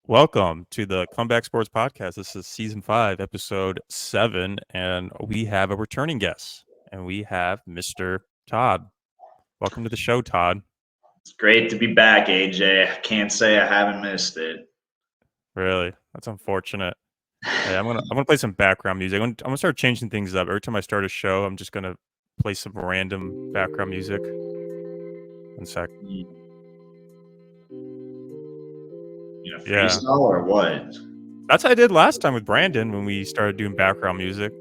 Welcome to the Comeback Sports Podcast. This is season 5, episode 7, and we have a returning guest, and we have Mr. Todd. Welcome to the show, Todd. It's great to be back, AJ. I can't say I haven't missed it. Really, that's unfortunate. Hey, I'm gonna play some background music. I'm gonna start changing things up. Every time I start a show, I'm just gonna play some random background music. 1 sec. Yeah, Freestyle or what? that's what I did last time with Brandon when we started doing background music.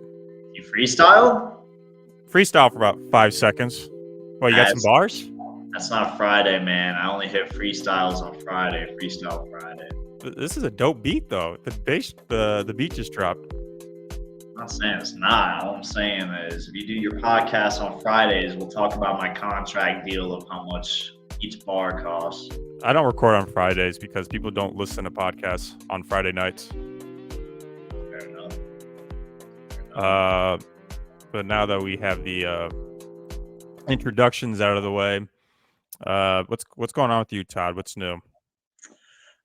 You freestyle? Freestyle for about 5 seconds. Well, you got some That's, bars? that's not Friday, man. I only hit freestyles on Friday. Freestyle Friday. This is a dope beat, though. The beat just dropped. I'm not saying it's not. All I'm saying is if you do your podcast on Fridays, we'll talk about my contract deal of how much each bar costs. I don't record on Fridays because people don't listen to podcasts on Friday nights. Fair enough. But now that we have the introductions out of the way, what's going on with you, Todd? What's new?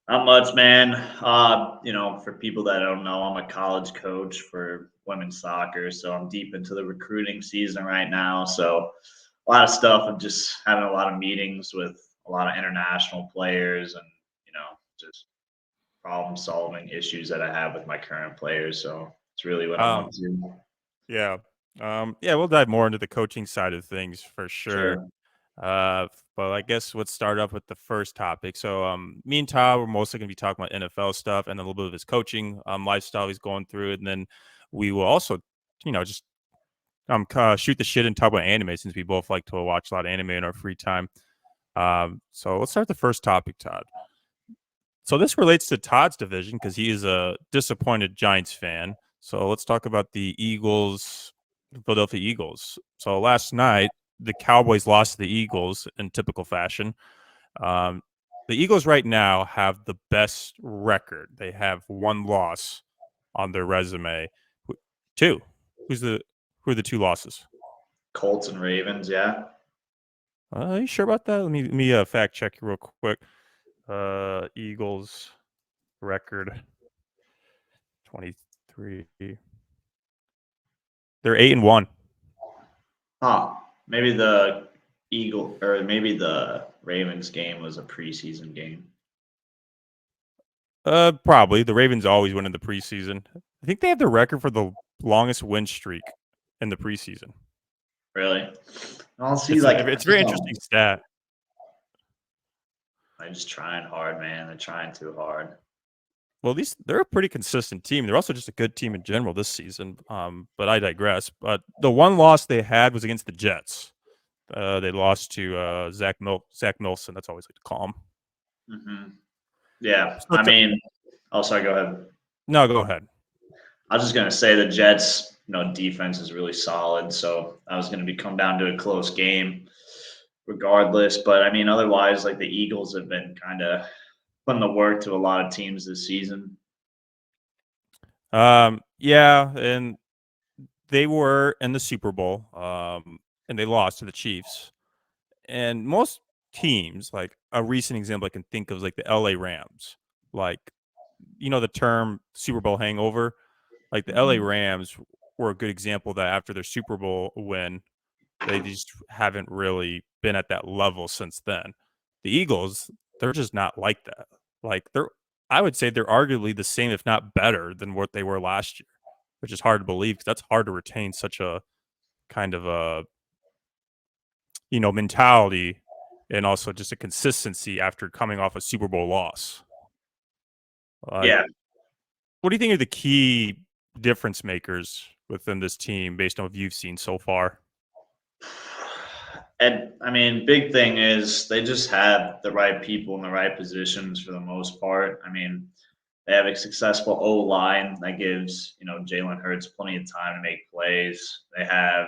Not much, man. For people that don't know, I'm a college coach for women's soccer, so I'm deep into the recruiting season right now. So a lot of stuff. I'm just having a lot of meetings with a lot of international players and, just problem solving issues that I have with my current players. So it's really what I'm up to. Yeah. We'll dive more into the coaching side of things for sure. Sure. But I guess let's start off with the first topic. So, me and Todd, we're mostly going to be talking about NFL stuff and a little bit of his coaching lifestyle he's going through, and then we will also, just shoot the shit and talk about anime since we both like to watch a lot of anime in our free time. So let's start the first topic, Todd. So this relates to Todd's division because he is a disappointed Giants fan. So let's talk about the Philadelphia Eagles. So last night, the Cowboys lost to the Eagles in typical fashion. The Eagles right now have the best record. They have 1 loss on their resume. 2. Who are the 2 losses? Colts and Ravens, yeah. Are you sure about that? Let me fact check you real quick. Eagles record 23. They're 8-1. Huh. Maybe maybe the Ravens game was a preseason game. Probably. The Ravens always win in the preseason. I think they have the record for the longest win streak in the preseason. Really? I'll see. It's a very interesting stat. They're just trying hard, man. They're trying too hard. Well, they're a pretty consistent team. They're also just a good team in general this season. But I digress. But the 1 loss they had was against the Jets. They lost to Zach Milson. That's always like to call him. Mm-hmm. Yeah, sorry. Go ahead. No, go ahead. I was just gonna say the Jets, defense is really solid. So I was gonna come down to a close game, regardless. But otherwise, like the Eagles have been kind of putting the work to a lot of teams this season. Yeah, and they were in the Super Bowl, and they lost to the Chiefs. And most teams, like a recent example I can think of is like the LA Rams. Like, the term Super Bowl hangover? Like the LA Rams were a good example that after their Super Bowl win, they just haven't really been at that level since then. The Eagles, they're just not like that. Like I would say they're arguably the same, if not better, than what they were last year, which is hard to believe because that's hard to retain such a kind of a mentality and also just a consistency after coming off a Super Bowl loss. Yeah. What do you think are the key difference makers within this team based on what you've seen so far? And big thing is they just have the right people in the right positions for the most part. They have a successful O line that gives, Jalen Hurts plenty of time to make plays. They have,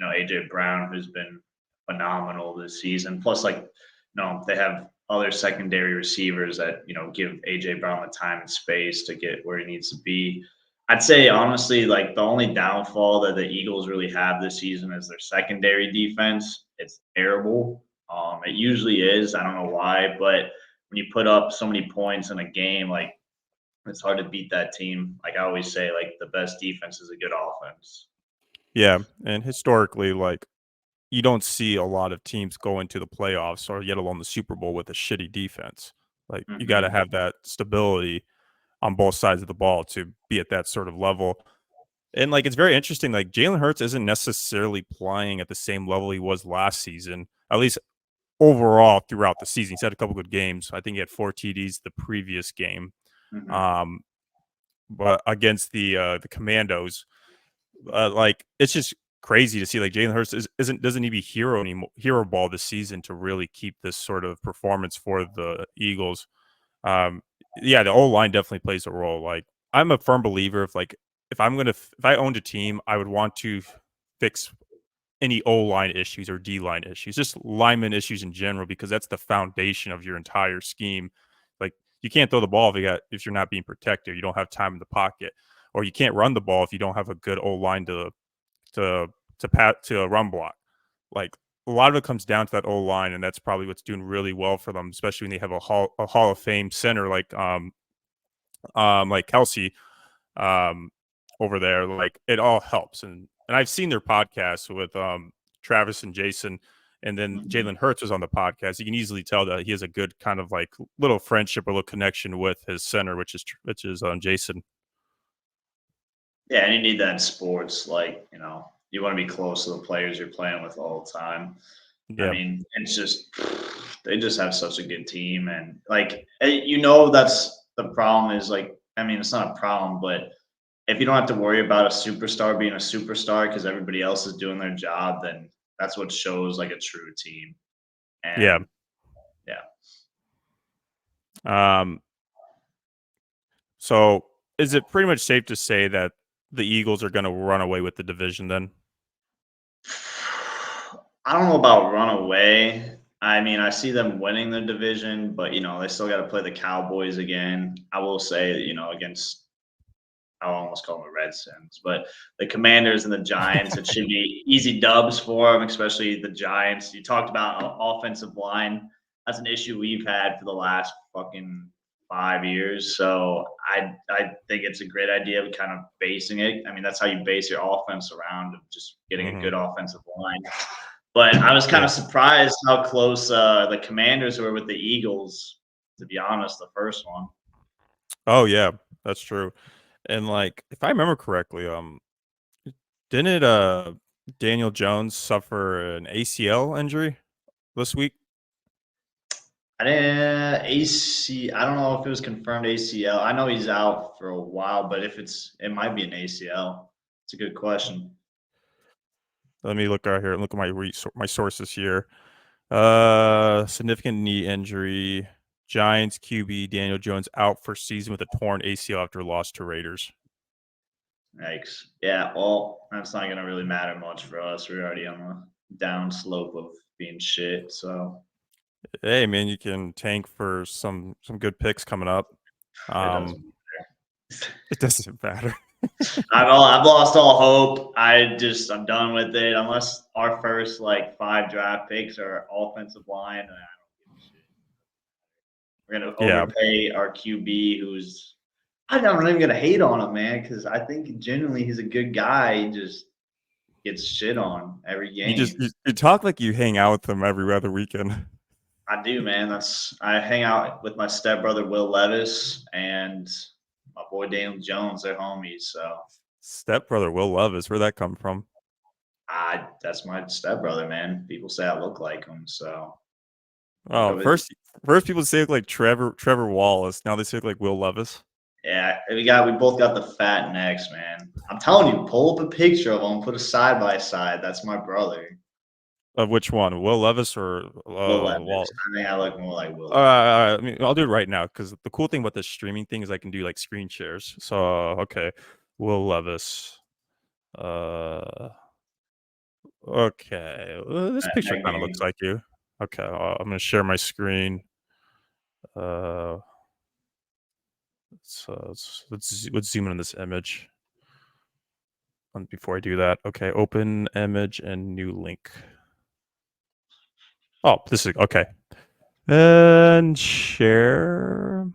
AJ Brown, who's been phenomenal this season. Plus, they have other secondary receivers that, give AJ Brown the time and space to get where he needs to be. I'd say honestly, like the only downfall that the Eagles really have this season is their secondary defense. It's terrible. It usually is. I don't know why, but when you put up so many points in a game, like It's hard to beat that team. Like I always say, like the best defense is a good offense. Yeah, and historically, like, you don't see a lot of teams go into the playoffs or yet alone the Super Bowl with a shitty defense. Like, you gotta Hmm. have that stability on both sides of the ball to be at that sort of level. And, like, it's very interesting, like, Jalen Hurts isn't necessarily playing at the same level he was last season, at least overall throughout the season. He's had a couple good games. I think he had 4 TDs the previous game, Hmm. um, but against the Commandos. Like, it's just crazy to see, like, Jalen Hurts doesn't need to be hero ball this season to really keep this sort of performance for the Eagles. Um, yeah, the O-line definitely plays a role. Like, I'm a firm believer of, like, if I owned a team, I would want to fix any O-line issues or D-line issues, just lineman issues in general, because that's the foundation of your entire scheme. Like, you can't throw the ball if you're not being protected, you don't have time in the pocket, or you can't run the ball if you don't have a good O-line to to a run block. Like, a lot of it comes down to that O-line, and that's probably what's doing really well for them, especially when they have a Hall of Fame center like Kelsey um over there. Like, it all helps. And I've seen their podcasts with Travis and Jason, and then Hmm. Jalen Hurts was on the podcast. You can easily tell that he has a good kind of like little friendship or little connection with his center, which is Jason. Yeah, and you need that in sports. Like you want to be close to the players you're playing with all the time. I Yeah. mean, it's just they just have such a good team, and that's the problem. Is like, I mean, it's not a problem, but if you don't have to worry about a superstar being a superstar because everybody else is doing their job, then that's what shows like a true team. Yeah. And yeah, Um so is it pretty much safe to say that the Eagles are going to run away with the division then? I don't know about runaway. I mean, I see them winning the division, but they still got to play the Cowboys again. I will say, against I almost call them the Redskins, but the Commanders and the Giants, it should be easy dubs for them, especially the Giants. You talked about offensive line. That's an issue we've had for the last fucking 5 years. So I think it's a great idea of kind of basing it. I mean, that's how you base your offense around of just getting a Mhm. good offensive line. But I was kind Yeah. of surprised how close the Commanders were with the Eagles. To be honest, the first one. Oh yeah, that's true. And like, if I remember correctly, didn't Daniel Jones suffer an ACL injury this week? I didn't AC. I don't know if it was confirmed ACL. I know he's out for a while, but it might be an ACL. It's a good question. Let me look out here and look at my sources here. Significant knee injury. Giants QB Daniel Jones out for season with a torn ACL after loss to Raiders. Yikes. Yeah. Well, that's not gonna really matter much for us. We're already on the down slope of being shit. So Hey man, you can tank for some good picks coming up. it Um, doesn't. it doesn't matter. I've lost all hope. I'm done with it. Unless our first like 5 draft picks are offensive line, and I don't give a shit. We're gonna Yeah, overpay our QB, who's I'm not even gonna hate on him, man, because I think genuinely he's a good guy. He just gets shit on every game. you talk like you hang out with them every other weekend. I do, man. I hang out with my stepbrother Will Levis and my boy Daniel Jones. They're homies, so Stepbrother Will Levis, where'd that come from? I that's my stepbrother, man. People say I look like him, so look Oh, up his. first people say it like Trevor Wallace. Now they say it like Will Levis. Yeah, we both got the fat necks, man. I'm telling you, pull up a picture of him, put a side by side. That's my brother, Of which one, Will Levis or Will Levis. Wall? I think I look more like Will Levis. I mean, I'll do it right now because the cool thing about this streaming thing is I can do like screen shares. So okay, Will Levis. Uh, okay, this picture That kind of looks game. like you. Okay, I'm gonna share my screen. Uh, let's zoom in on this image. Before I do that, okay, open image and new link. Oh, this is okay. And share.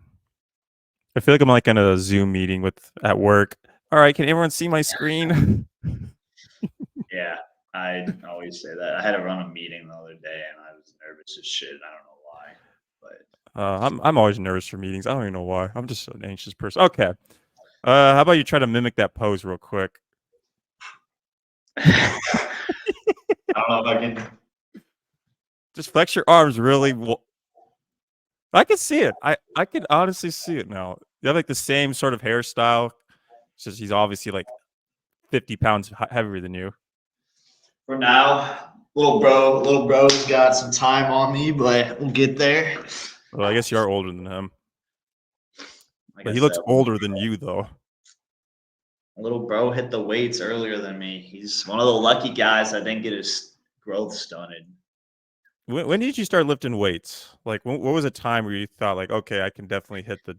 I feel like I'm like in a Zoom meeting with at work. All right, can everyone see my screen? Yeah, I always say that. I had to run a meeting the other day, and I was nervous as shit. I don't know why, but I'm always nervous for meetings. I don't even know why. I'm just an anxious person. Okay. How about you try to mimic that pose real quick? I don't know if I can. Just flex your arms really. I can see it. I can honestly see it now. You have like the same sort of hairstyle. It's just he's obviously like 50 pounds heavier than you. For now, little bro's got some time on me, but we'll get there. Well, I guess you are older than him, Like but I he said, looks older than you though. little bro hit the weights earlier than me. He's one of the lucky guys that didn't get his growth stunted. When did you start lifting weights? Like, what was a time where you thought like, okay, I can definitely hit the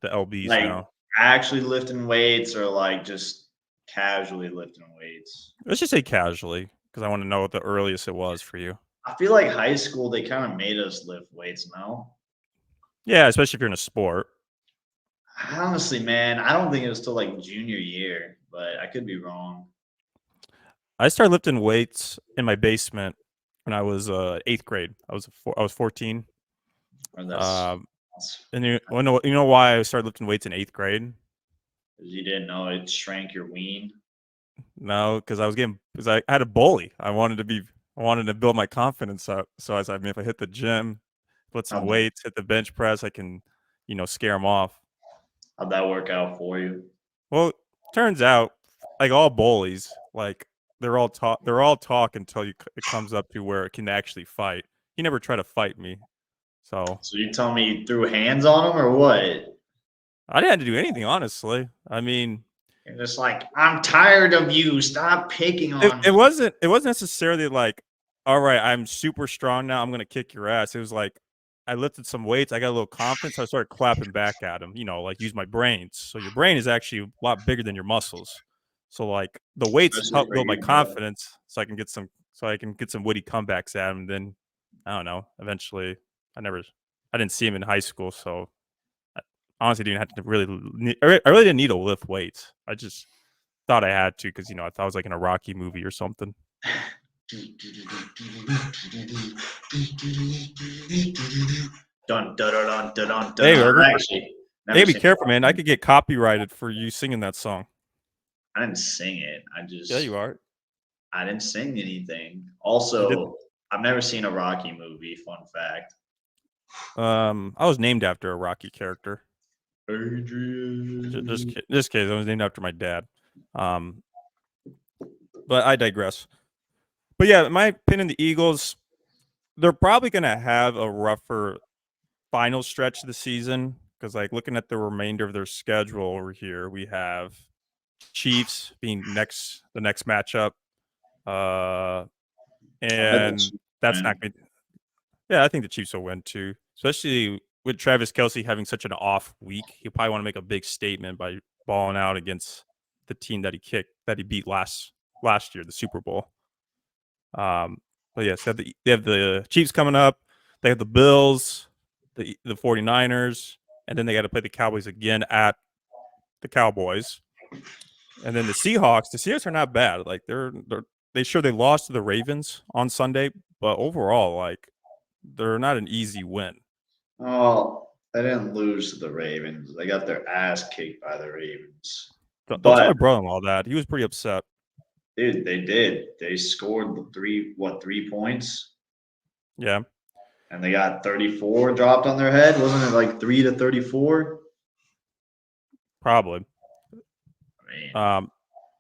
lbs Like now? actually lifting weights or like just casually lifting weights. Let's just say casually, because I want to know what the earliest it was for you. I feel like high school they kind of made us lift weights now. Yeah, especially if you're in a sport. Honestly, man, I don't think it was till like junior year, but I could be wrong. I started lifting weights in my basement when I was 8th grade. I was 14. Or Um, that's and you know why I started lifting weights in 8th grade? because you didn't know it shrank your ween. No, because I had a bully. I wanted to build my confidence up. So I mean, if I hit the gym, lift some How'd that, weights, hit the bench press, I can, scare them off. how'd that work out for you? Well, turns out, like all bullies, like they're all talk until it comes up to where it can actually fight. He never tried to fight me, so So you tell me you threw hands on him or what? I didn't have to do anything. Honestly, I mean, You're just like, I'm tired of you. Stop picking on me. it wasn't necessarily like, all right, I'm super strong now. I'm gonna kick your ass. It was like I lifted some weights. I got a little confidence. So I started clapping back at him. Like use my brains. So your brain is actually a lot bigger than your muscles. So like the weights Especially help for build my you, bro. confidence, so I can get some witty comebacks at him. And then I don't know. Eventually, I didn't see him in high school, so I honestly didn't have to I really didn't need to lift weights. I just thought I had to because I thought I was like in a Rocky movie or something. Dun dun dun dun dun dun. Hey, I've actually hey, never be seen careful, man. I Rocky. could get copyrighted for you singing that song. I didn't sing it. Yeah, you are. I didn't sing anything. You did. Also, I've never seen a Rocky movie. Fun fact. I was named after a Rocky character. Adrian. Just kidding. I was named after my dad. Um, but I digress. But yeah, in my opinion, the Eagles, they're probably going to have a rougher final stretch of the season because, like, looking at the remainder of their schedule over here, we have Chiefs being the next matchup, uh, I bet the and Chiefs that's not win. going. Yeah, I think the Chiefs will win too, especially with Travis Kelsey having such an off week. He'll probably want to make a big statement by balling out against the team that he beat last year, the Super Bowl. Um, but yes, they have the Chiefs coming up. They have the Bills, the 49ers, and then they got to play the Cowboys again at the Cowboys. And then the Seahawks. The Seahawks are not bad. Like they lost to the Ravens on Sunday, but overall, like they're not an easy win. Oh, they didn't lose to the Ravens. They got their ass kicked by the Ravens. Don't tell But my brother-in-law that. He was pretty upset. dude, they did. They scored 3 points, Yeah, and they got 34 dropped on their head. Wasn't it like 3-34? probably. I mean, Um,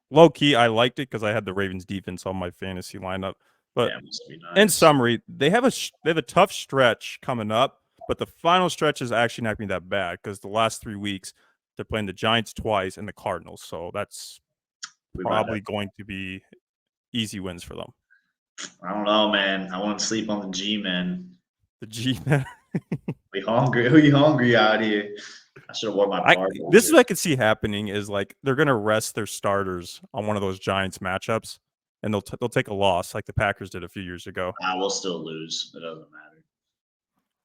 Low key, I liked it because I had the Ravens defense on my fantasy lineup. But yeah, it must be in nice. summary, they have a tough stretch coming up, but the final stretch is actually not going to be that bad because the last 3 weeks they're playing the Giants twice and the Cardinals, so that's We about to. probably going to be easy wins for them. I don't know, man. I want to sleep on the G men. The G, We hungry. We hungry out here. I should have worn my party this is shirt. what I could see happening is like they're going to rest their starters on one of those Giants matchups, and they'll take a loss like the Packers did a few years ago. I will still lose. It doesn't matter.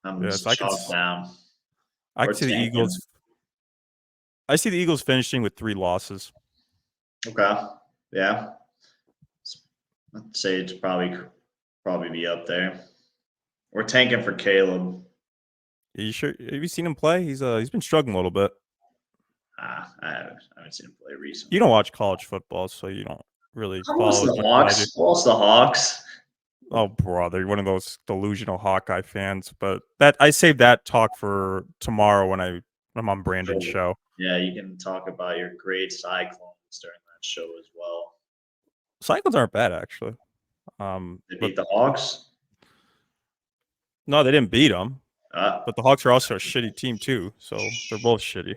I'm Yes, just chalk down. I We're could see the Eagles. tanking. I see the Eagles finishing with 3 losses. Okay. Yeah. I'd say it's probably be up there. We're tanking for Caleb. Are you sure? Have you seen him play? He's been struggling a little bit. I haven't seen him play You recently. don't watch college football, so you don't really I lost follow the as much as I do. Hawks. Lost the Hawks. Oh, brother, you're one of those delusional Hawkeye fans. But that I saved that talk for tomorrow when I'm on Brandon's Sure. show. Yeah, you can talk about your great Cyclones during that show as well. Cyclones aren't bad actually. They But beat the Hawks. no, they didn't beat them. Uh, But the Hawks are also a shitty team too, so they're both shitty.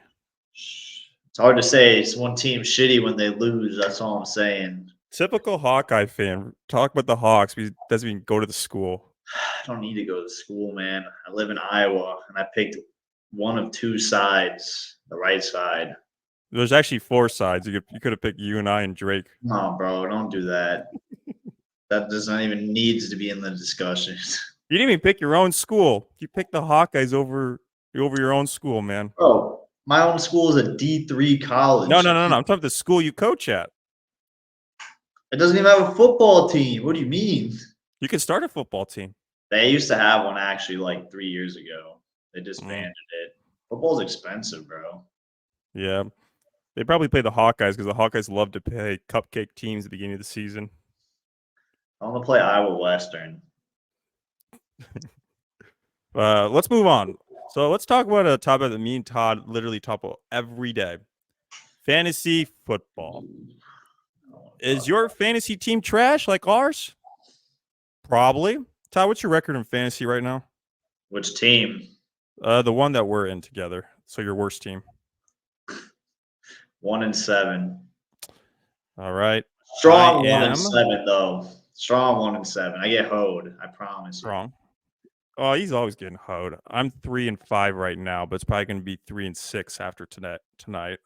it's hard to say. It's one team shitty when they lose. That's all I'm saying. Typical Hawkeye fan. Talk about the Hawks. He doesn't even go to the school. I don't need to go to school, man. I live in Iowa, and I picked one of two sides, the right side. There's actually 4 sides. You could have picked you and I and Drake. No, bro, don't do that. That does not even needs to be in the discussion. You didn't even pick your own school. You picked the Hawkeyes over your own school, man. Bro, my own school is a D3 No, college. no, no, no. I'm talking about the school you coach at. It doesn't even have a football team. What do you mean? You can start a football team. They used to have one actually like 3 years ago. They Mm, disbanded it. Football's expensive, bro. yeah. They probably play the Hawkeyes because the Hawkeyes love to play cupcake teams at the beginning of the season. I want to play Iowa Western. Let's move on. So let's talk about a topic that me and Todd literally talk about every day. Fantasy football. Is your fantasy team trash like ours? Probably. Todd, what's your record in fantasy right now? Which team? The one that we're in together. So your worst team. 1-7. All right. I Strong one and am seven though. Strong 1-7. I get hoed. I promise you. wrong. Oh, he's always getting hoed. I'm 3-5 right now, but it's probably going to be 3-6 after tonight.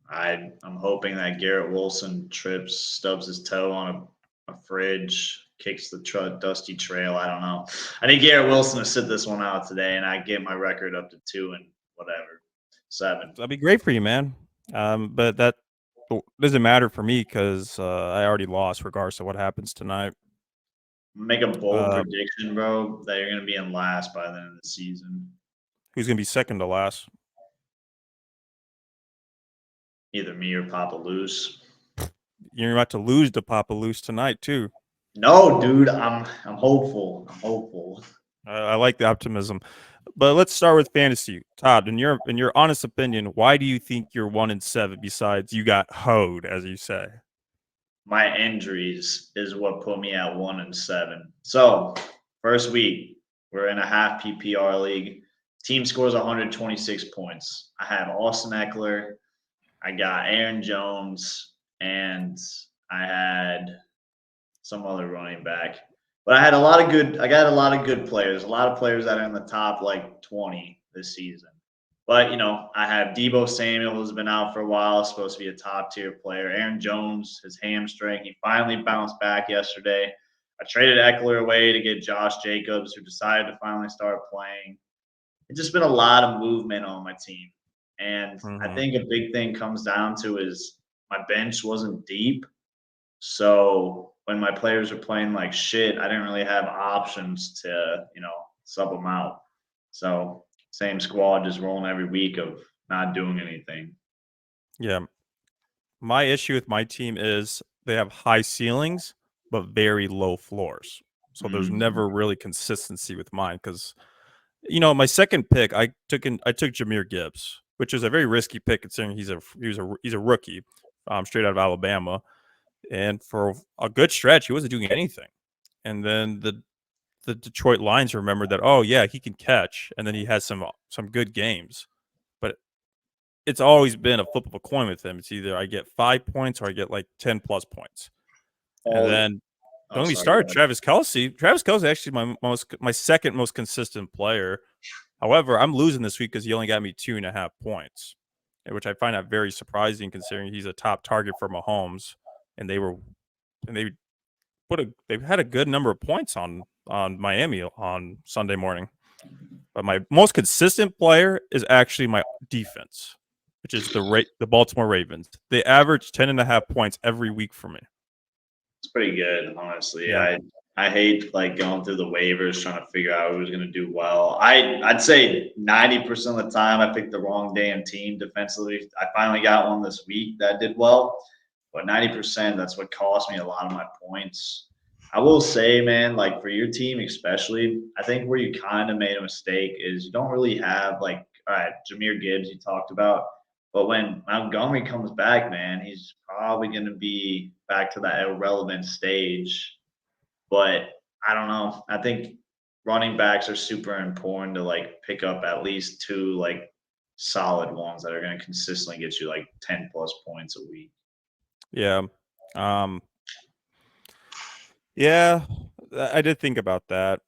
I'm hoping that Garrett Wilson trips, stubs his toe on a fridge, kicks the dusty trail. I don't know. I need Garrett Wilson to sit this one out today, and I get my record up to 2-7. That'd be great for you, man. But that doesn't matter for me because I already lost, regardless of what happens tonight. Make a bold Uh, prediction, bro, that you're going to be in last by the end of the season. who's going to be second to last? Either me or Papa Loose. You're about to lose to Papa Loose tonight too. No, dude, I'm hopeful. I'm hopeful. I like the optimism. But let's start with fantasy. Todd, in your honest opinion, why do you think you're 1-7? Besides, you got hoed, as you say. My injuries is what put me at 1-7. So first week, we're in a half PPR league. Team scores 126 points. I have Austin Eckler, I got Aaron Jones, and I had some other running back. But I got a lot of good players, a lot of players that are in the top like 20 this season. But I have Debo Samuel who's been out for a while, supposed to be a top tier player. Aaron Jones, his hamstring, he finally bounced back yesterday. I traded Eckler away to get Josh Jacobs, who decided to finally start playing. It's just been a lot of movement on my team. And I Mm-hmm. think a big thing comes down to is my bench wasn't deep. So when my players were playing like shit, I didn't really have options to, sub them out. So same squad, just rolling every week of not doing anything. Yeah. My issue with my team is they have high ceilings but very low floors. So there's Mm. never really consistency with mine because my second pick I took Jameer Gibbs, which is a very risky pick considering he's a rookie, straight out of Alabama, and for a good stretch he wasn't doing anything. And then the Detroit Lions remembered that, oh yeah, he can catch, and then he has some good games, but it's always been a flip of a coin with him. It's either I get 5 points or I get like 10 plus points. And All then oh when we sorry, go started ahead. Travis Kelsey, Travis Kelsey actually my second most consistent player. However, I'm losing this week because he only got me 2.5 points, which I find that very surprising considering he's a top target for Mahomes, and they they've had a good number of points on Miami on Sunday morning. But my most consistent player is actually my defense, which is the Baltimore Ravens. They average 10.5 points every week for me. It's pretty good, honestly. Yeah. I hate like going through the waivers trying to figure out who's going to do well. I'd say 90% of the time I picked the wrong damn team defensively. I finally got one this week that did well, but 90% that's what cost me a lot of my points. I will say, man, like for your team especially, I think where you kind of made a mistake is you don't really have like, all right, Jameer Gibbs you talked about. But when Montgomery comes back, man, he's probably going to be back to that irrelevant stage. But I don't know. I think running backs are super important to like pick up at least two like solid ones that are going to consistently get you like 10 plus points a week. Yeah. Um, yeah, I did think about that.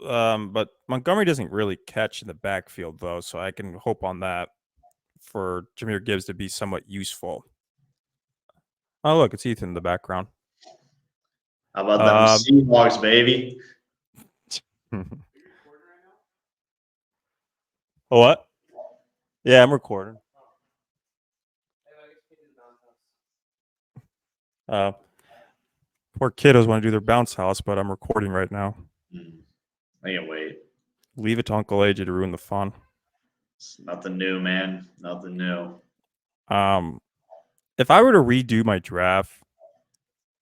But Montgomery doesn't really catch in the backfield though, so I can hope on that for Jameer Gibbs to be somewhat useful. Oh, look, it's Ethan in the background. How about them Um, Seahawks, baby? what? Yeah, I'm recording. Uh, Poor kiddos want to do their bounce house, but I'm recording right now. I can't wait. Leave it to Uncle AJ to ruin the fun. It's nothing new, man. Nothing new. Um, if I were to redo my draft,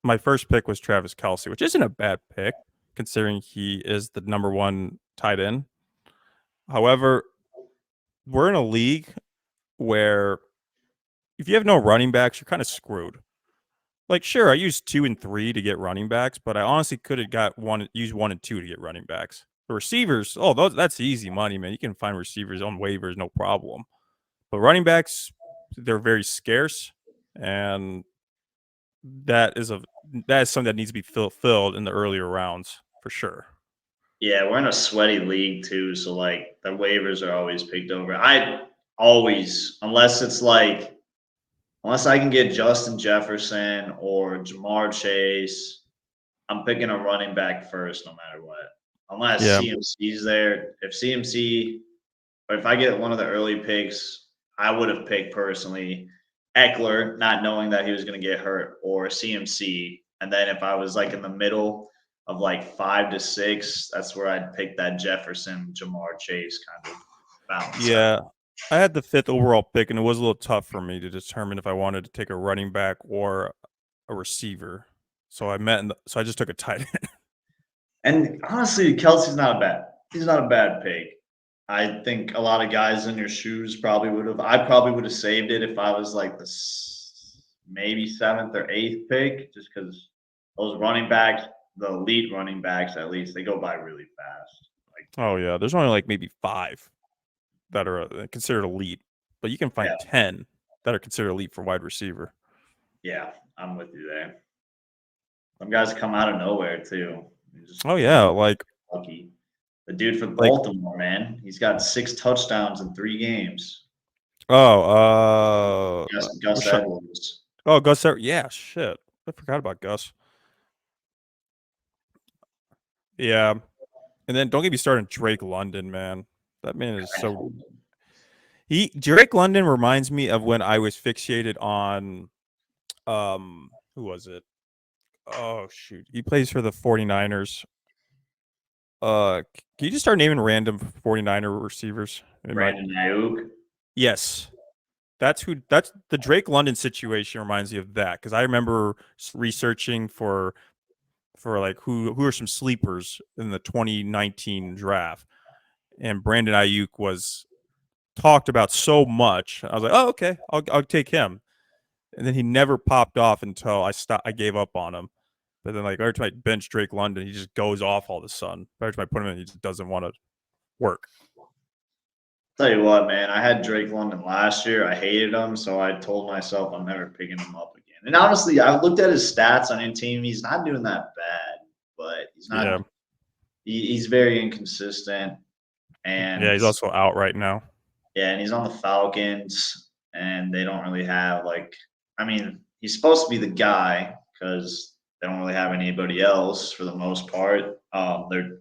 my first pick was Travis Kelce, which isn't a bad pick considering he is the number one tight end. However, we're in a league where if you have no running backs, you're kind of screwed. Like, sure, I used 2 and 3 to get running backs, but I honestly could have got used 1 and 2 to get running backs. The receivers, that's easy money, man. You can find receivers on waivers, no problem. But running backs, they're very scarce, and that is something that needs to be filled in the earlier rounds for sure. Yeah, we're in a sweaty league too, so like the waivers are always picked over. I always, unless I can get Justin Jefferson or Jamar Chase, I'm picking a running back first, no matter what. Unless Yeah, CMC's there. If CMC, or if I get one of the early picks, I would have picked personally Eckler, not knowing that he was going to get hurt, or CMC. And then if I was like in the middle of like 5 to 6, that's where I'd pick that Jefferson, Jamar Chase kind of balance out. yeah. I had the 5th overall pick, and it was a little tough for me to determine if I wanted to take a running back or a receiver. So so I just took a tight end. And honestly, Kelsey's not a bad. He's not a bad pick. I think a lot of guys in your shoes probably would have. I probably would have saved it if I was like maybe 7th or 8th pick, just because those running backs, the elite running backs, at least they go by really fast. Like, Oh yeah, there's only like maybe 5 that are considered elite, but you can find yeah, 10 that are considered elite for wide receiver. yeah, I'm with you there. Some guys come out of nowhere too. You're just Oh yeah, lucky. The dude for like Baltimore, man, he's got 6 touchdowns in 3 games. Gus Edwards. Gus. Yeah, shit. I forgot about Gus. Yeah, and then don't get me started on Drake London, man. That man is so. Drake London reminds me of when I was fixated on who was it? Oh shoot. He plays for the 49ers. Can you just start naming random 49er receivers? Brandon Ayuk. Yes. That's the Drake London situation reminds me of that because I remember researching for like who are some sleepers in the 2019 draft, and Brandon Ayuk was talked about so much. I was like, oh okay, I'll take him, and then he never popped off until I gave up on him. But then like every time I bench Drake London, he just goes off all of a sudden. Every time I put him in, he just doesn't want to work. Tell you what, man, I had Drake London last year. I hated him, so I told myself I'm never picking him up again. And honestly, I looked at his stats on your team. He's not doing that bad, but he's Yeah, not. He's very inconsistent, yeah, and he's also out right now. yeah, and he's on the Falcons, and they don't really have like. I mean, he's supposed to be the guy because they don't really have anybody else for the most part. They're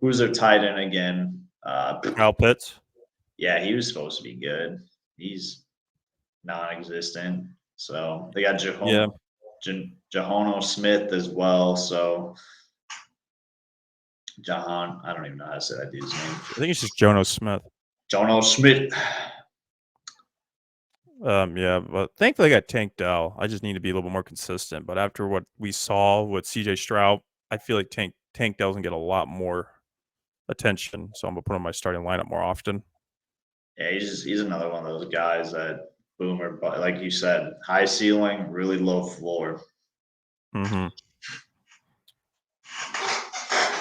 who's their tight end again? Uh, Kyle Pitts. yeah, he was supposed to be good. He's non-existent. So they got Yeah, Jahono Smith as well. So Jahan, I don't even know how to say that dude's name. I think it's just Jono Smith. Jono Smith. Yeah, but thankfully I got Tank Dell. I just need to be a little bit more consistent. But after what we saw with CJ Stroud, I feel like Tank Dell's gonna get a lot more attention. So I'm gonna put him in my starting lineup more often. Yeah, he's another one of those guys that boomer, but like you said, high ceiling, really low floor. Hmm.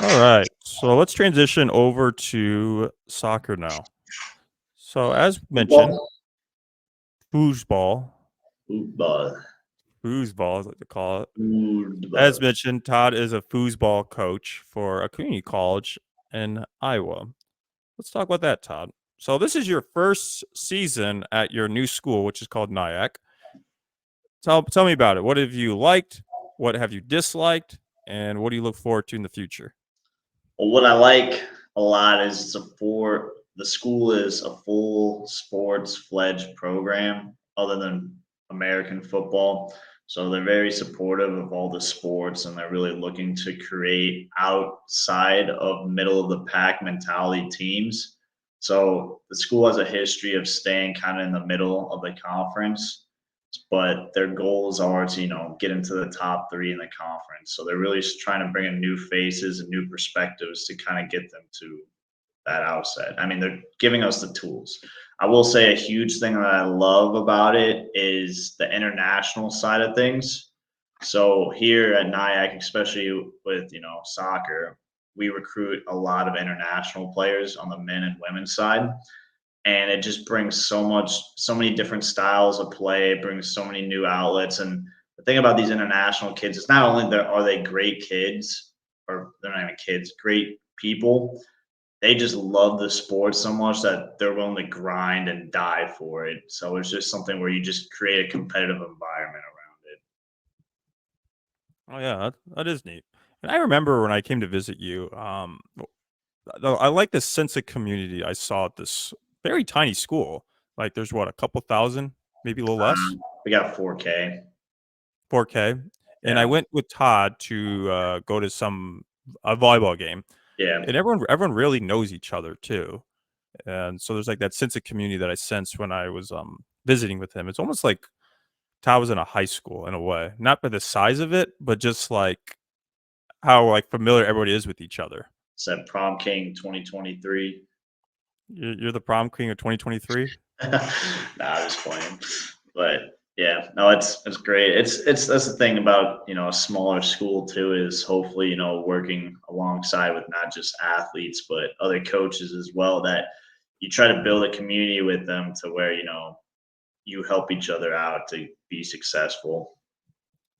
All right. So let's transition over to soccer now. So as mentioned, Football, foosball, football, foosball, as I like to call it. As football. mentioned, Todd is a foosball coach for a community college in Iowa. Let's talk about that, Todd. So this is your first season at your new school, which is called Nyack. Tell me about it. What have you liked? What have you disliked? And what do you look forward to in the future? Well, what I like a lot is the school is a full sports fledged program other than American football. So they're very supportive of all the sports and they're really looking to create outside of middle of the pack mentality teams. So the school has a history of staying kind of in the middle of the conference, but their goals are to get into the top three in the conference. So they're really just trying to bring in new faces and new perspectives to kind of get them to that outset. I mean, they're giving us the tools. I will say a huge thing that I love about it is the international side of things. So here at Nyack, especially with soccer, we recruit a lot of international players on the men and women's side, and it just brings so many different styles of play. It brings so many new outlets. And the thing about these international kids is not only are they great kids, or they're not even kids, great people. They just love the sport so much that they're willing to grind and die for it. So it's just something where you just create a competitive environment around it. Oh yeah, that is neat. And I remember when I came to visit you, I like the sense of community I saw at this very tiny school. Like there's what, a couple thousand, maybe a little less, We got 4K. 4K. And I Yeah. went with Todd to go to a volleyball game, Yeah. and everyone really knows each other too. And so there's like that sense of community that I sensed when I was visiting with him. It's almost like Todd was in a high school in a way, not by the size of it, but just like how like familiar everybody is with each other. Said Prom King 2023. You're the prom queen of 2023. Nah, I'm just playing. But yeah, no, it's great. It's that's the thing about a smaller school too, is hopefully working alongside with not just athletes but other coaches as well, that you try to build a community with them to where you help each other out to be successful.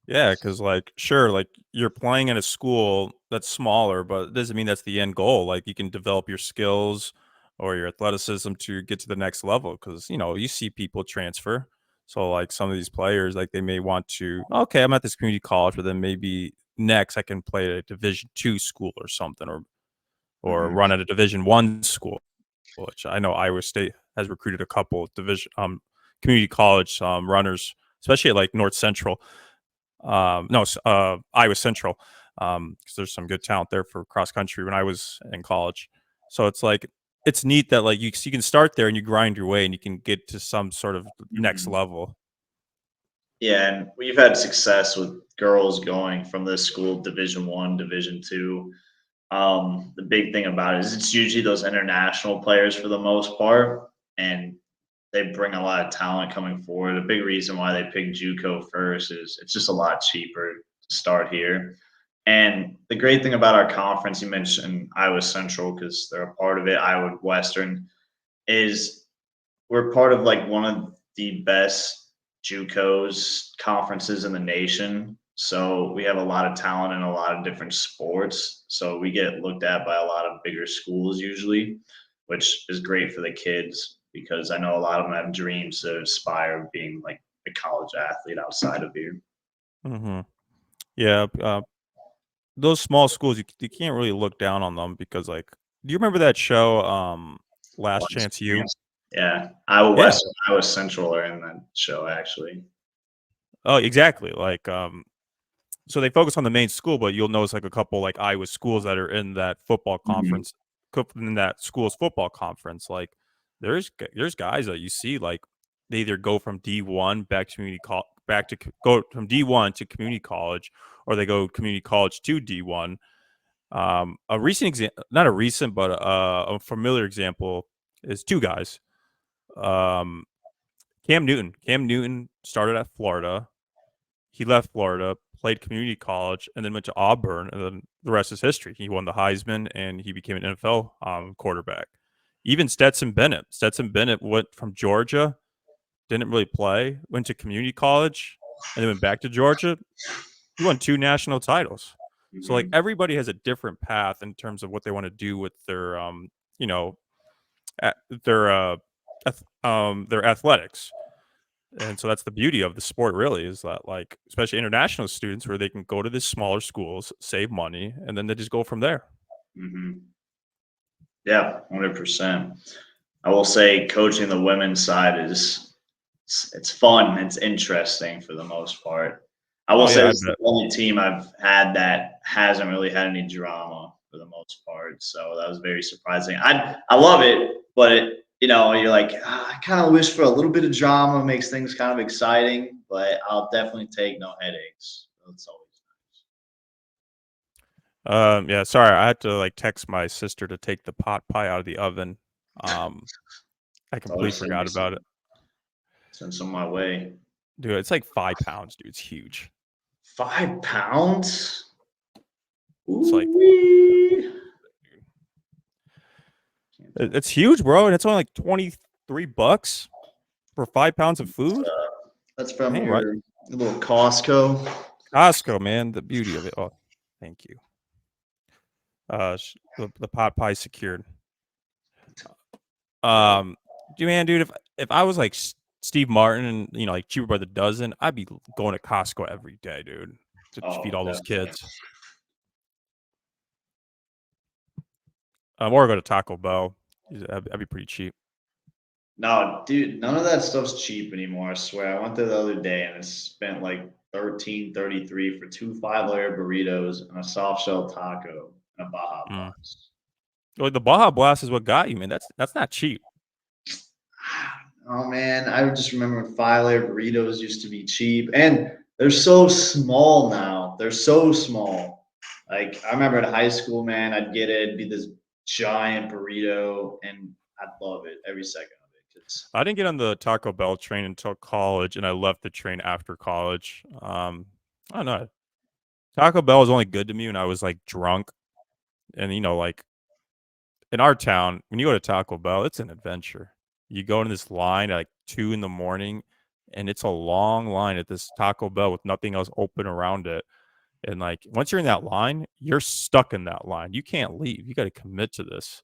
Yeah, because like, sure, like you're playing in a school that's smaller, but it doesn't mean that's the end goal. Like you can develop your skills or your athleticism to get to the next level. Because you see people transfer. So like some of these players, like they may want to, okay, I'm at this community college, but then maybe next I can play at a Division 2 school or something, or Hmm. run at a Division 1 school. Which I know Iowa State has recruited a couple of community college runners, especially at like North Central. No, Iowa Central, because there's some good talent there for cross country when I was in college. So it's like it's neat that like you can start there and you grind your way and you can get to some sort of next Hmm. level. Yeah, and we've had success with girls going from this school Division 1, Division 2. The big thing about it is it's usually those international players for the most part, and they bring a lot of talent coming forward. A big reason why they picked JUCO first is it's just a lot cheaper to start here. And the great thing about our conference, you mentioned Iowa Central because they're a part of it, Iowa Western, is we're part of like one of the best JUCOs conferences in the nation. So we have a lot of talent in a lot of different sports. So we get looked at by a lot of bigger schools usually, which is great for the kids because I know a lot of them have dreams to aspire of being like a college athlete outside of here. Hmm. Yeah, those small schools you can't really look down on them because like Do you remember that show, Last Last Chance U? Chance. Yeah, Iowa Yeah. West, Iowa Central are in that show actually. Oh, exactly. Like, so they focus on the main school, but you'll notice like a couple like Iowa schools that are in that football Mhm. conference, in that school's football conference. Like, there's guys that you see like they either go from D1 back to go from D1 to community college, or they go community college to D1. A recent example, not a recent, but a familiar example is two guys. Um, Cam Newton. Cam Newton started at Florida. He left Florida, played community college, and then went to Auburn. And then the rest is history. He won the Heisman, and he became an NFL quarterback. Even Stetson Bennett. Stetson Bennett went from Georgia, didn't really play, went to community college, and then went back to Georgia. He won two national titles. So like Mhm. everybody has a different path in terms of what they want to do with their you know, a- their their athletics. And so that's the beauty of the sport really is that like especially international students where they can go to these smaller schools, save money, and then they just go from there. Mhm. Yeah, 100%. I will say coaching the women's side is it's fun, it's interesting for the most part. I will Oh say yeah, I it's the bet. only team I've had that hasn't really had any drama for the most part. So that was very surprising. I love it, but you're like, "Ah, I kind of wish for a little bit of drama, makes things kind of exciting, but I'll definitely take no headaches. That's always Yeah, sorry, I had to like text my sister to take the pot pie out of the oven. Um, I it's always completely send me forgot about some it. send some my way. Dude, it's like 5 pounds, dude. It's huge. 5 pounds? It's like Ooh-wee. Can't tell. it's huge, bro, and it's only like $23 for 5 pounds of food. That's from Ain't right. your little Costco. Costco, man, the beauty of it. Oh, thank you. The pot pie secured. Yo. Um, dude, if I was like Steve Martin and like cheaper by the dozen, I'd be going to Costco every day, dude, to feed Oh, all those definitely. kids. Or go to Taco Bell. That'd be pretty cheap. No, dude, none of that stuff's cheap anymore. I swear. I went there the other day and I spent like 13.33 for two 5 layer burritos and a soft shell taco and a Baja Mm. Blast. Well, the Baja Blast is what got you, man. That's not cheap. Oh man, I just remember when 5 layer burritos used to be cheap, and they're so small now. They're so small. Like I remember in high school, man, I'd get it, it'd be this giant burrito, and I'd love it every second of it. Cause I didn't get on the Taco Bell train until college, and I left the train after college. I don't know. Taco Bell was only good to me when I was like drunk, and like in our town, when you go to Taco Bell, it's an adventure. You go in this line at like 2 in the morning, and it's a long line at this Taco Bell with nothing else open around it. And like once you're in that line, you're stuck in that line. You can't leave. You got to commit to this.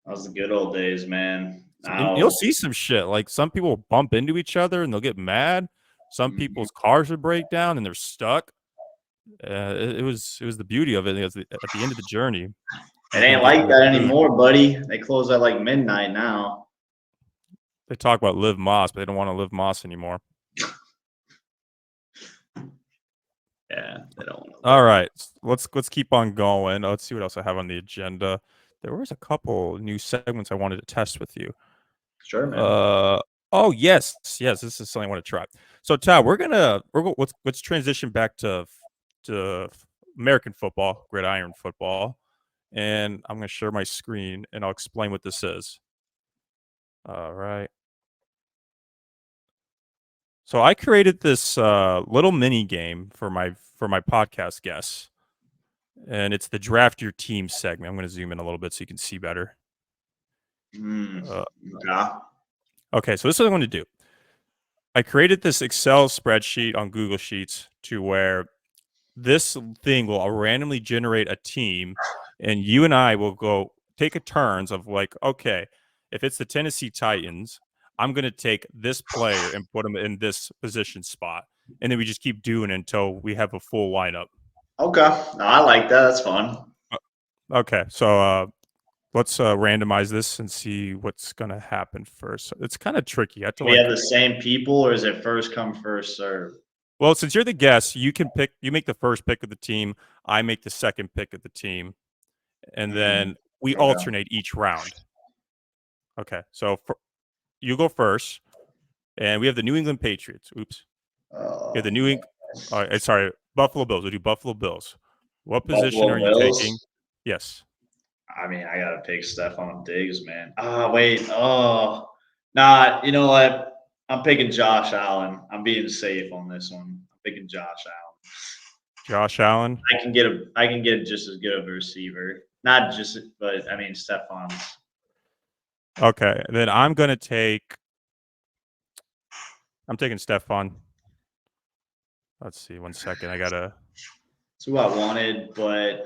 that was the good old days, man. And you'll Now, see some shit. Like some people bump into each other and they'll get mad. Some mhm. people's cars would break down and they're stuck. It was the beauty of it. At the end of the journey, It you're gonna ain't get like your that food. anymore, buddy. They close at like midnight now. They talk about Live Moss, but they don't want to live Moss anymore. Yeah, they don't want to All live. right, let's keep on going. Let's see what else I have on the agenda. There was a couple new segments I wanted to test with you. Sure, man. Uh oh yes, this is something I want to try. So Todd, let's transition back to American football, gridiron football, and I'm gonna share my screen and I'll explain what this is. All right. So I created this little mini game for my podcast guests, and it's the draft your team segment. I'm going to zoom in a little bit so you can see better. Mm, Uh, okay. okay, so this is what I'm going to do. I created this Excel spreadsheet on Google Sheets to where this thing will randomly generate a team, and you and I will go take a turns of like, okay, if it's the Tennessee Titans, I'm going to take this player and put him in this position spot, and then we just keep doing it until we have a full lineup. Okay. No, I like that. That's fun. Okay, so Let's randomize this and see what's gonna happen first. It's kind of tricky. I have to We have like. the same people, or is it first come, first serve? Well, since you're the guest, you can pick. You make the first pick of the team. I make the second pick of the team, and Mm, then we okay. alternate each round. Okay, so you go first, and we have the New England Patriots. Oops, we have the Oh, New England. Sorry, Buffalo Bills. We do Buffalo Bills. What position are Buffalo you taking? Bills. Yes, I mean, I gotta pick Stephon Diggs, man. Ah, wait. Oh, nah. You know what? I'm picking Josh Allen. I'm being safe on this one. I'm picking Josh Allen. Josh Allen. I can get just as good of a receiver. Not just, but I mean, Stephon's. Okay, then I'm gonna take. I'm taking Stephon. Let's see. One second. I gotta. It's who I wanted, but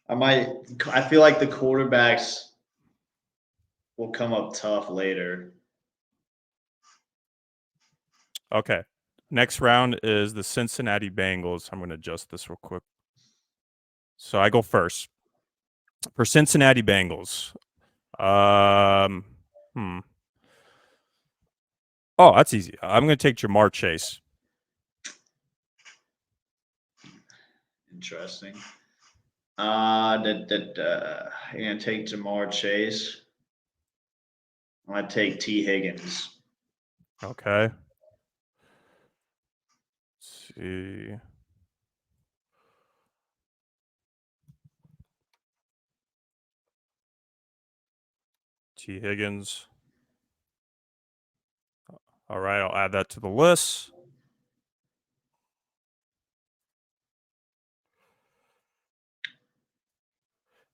I might. I feel like the quarterbacks will come up tough later. Okay. Next round is the Cincinnati Bengals. I'm gonna adjust this real quick. So I go first for Cincinnati Bengals. Um. Hmm. Oh, that's easy. I'm gonna take Jamar Chase. Interesting. I'm gonna take Jamar Chase. I'm gonna take T. Higgins. Okay. Let's see. T. Higgins. All right, I'll add that to the list.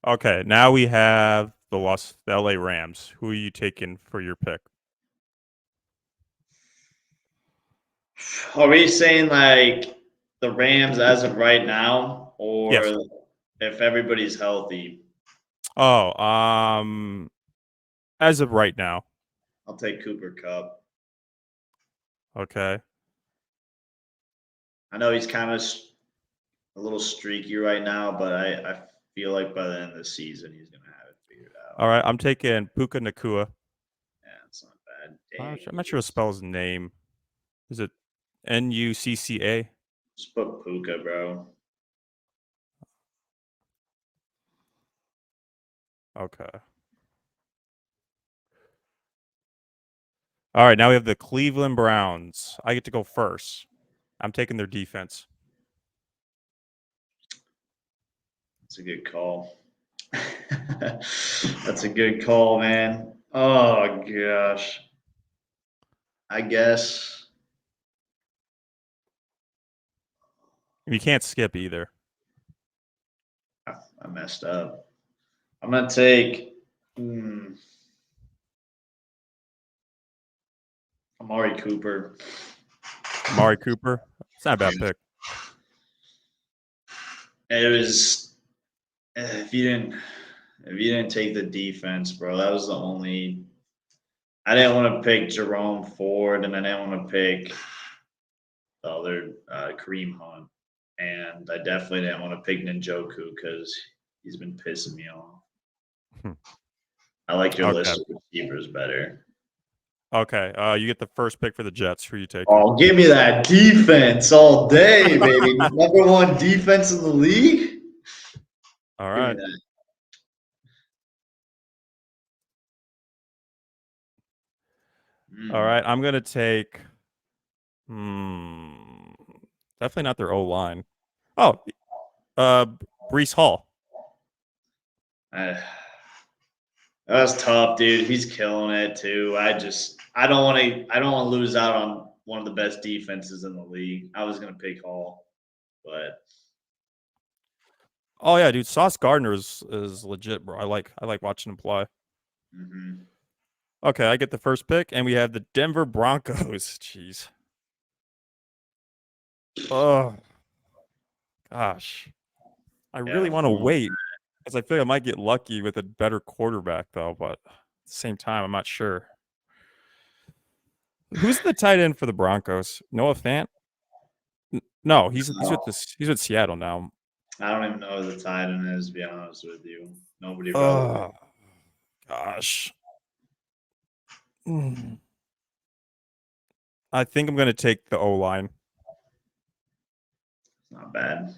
Okay, now we have the LA Rams. Who are you taking for your pick? Are we saying like the Rams as of right now, Yes. or if everybody's healthy? Oh, as of right now. I'll take Cooper Cup. Okay. I know he's kind of a little streaky right now, but I feel like by the end of the season he's gonna have it figured out. All right, I'm taking Puka Nakua. Yeah, it's not bad. I'm Dang, not sure how to spell his name. Is it Nucca? just put Puka, bro. Okay. All right, now we have the Cleveland Browns. I get to go first. I'm taking their defense. That's a good call. That's a good call, man. Oh gosh. I guess You can't skip either. I messed up. I'm gonna take Amari Cooper. Amari Cooper. It's not a bad pick. It was if you didn't take the defense, bro, that was the only. I didn't want to pick Jerome Ford, and I didn't want to pick the other Kareem Hunt, and I definitely didn't want to pick Ninjoku because he's been pissing me off. Hmm. I like your Okay. list of receivers better. Okay. You get the first pick for the Jets. Who are you taking? Oh, give me that defense all day, baby. Number one defense in the league. All Give me right. that. All Mm. right. I'm gonna take. Hmm. Definitely not their O line. Oh, uh, Brees Hall. Uh, that was tough, dude. He's killing it too. I don't want to lose out on one of the best defenses in the league. I was gonna pick Hall, but Oh yeah, dude. Sauce Gardner is legit, bro. I like watching him play. mhm. Okay, I get the first pick, and we have the Denver Broncos. Jeez. Oh gosh, I Yeah, really want to wait because I feel like I might get lucky with a better quarterback, though. But at the same time, I'm not sure. Who's the tight end for the Broncos? Noah Fant? No, he's with Seattle now. I don't even know who the tight end is, to be honest with you. Nobody relevant. Oh gosh. Mm. I think I'm gonna take the O line. Not bad.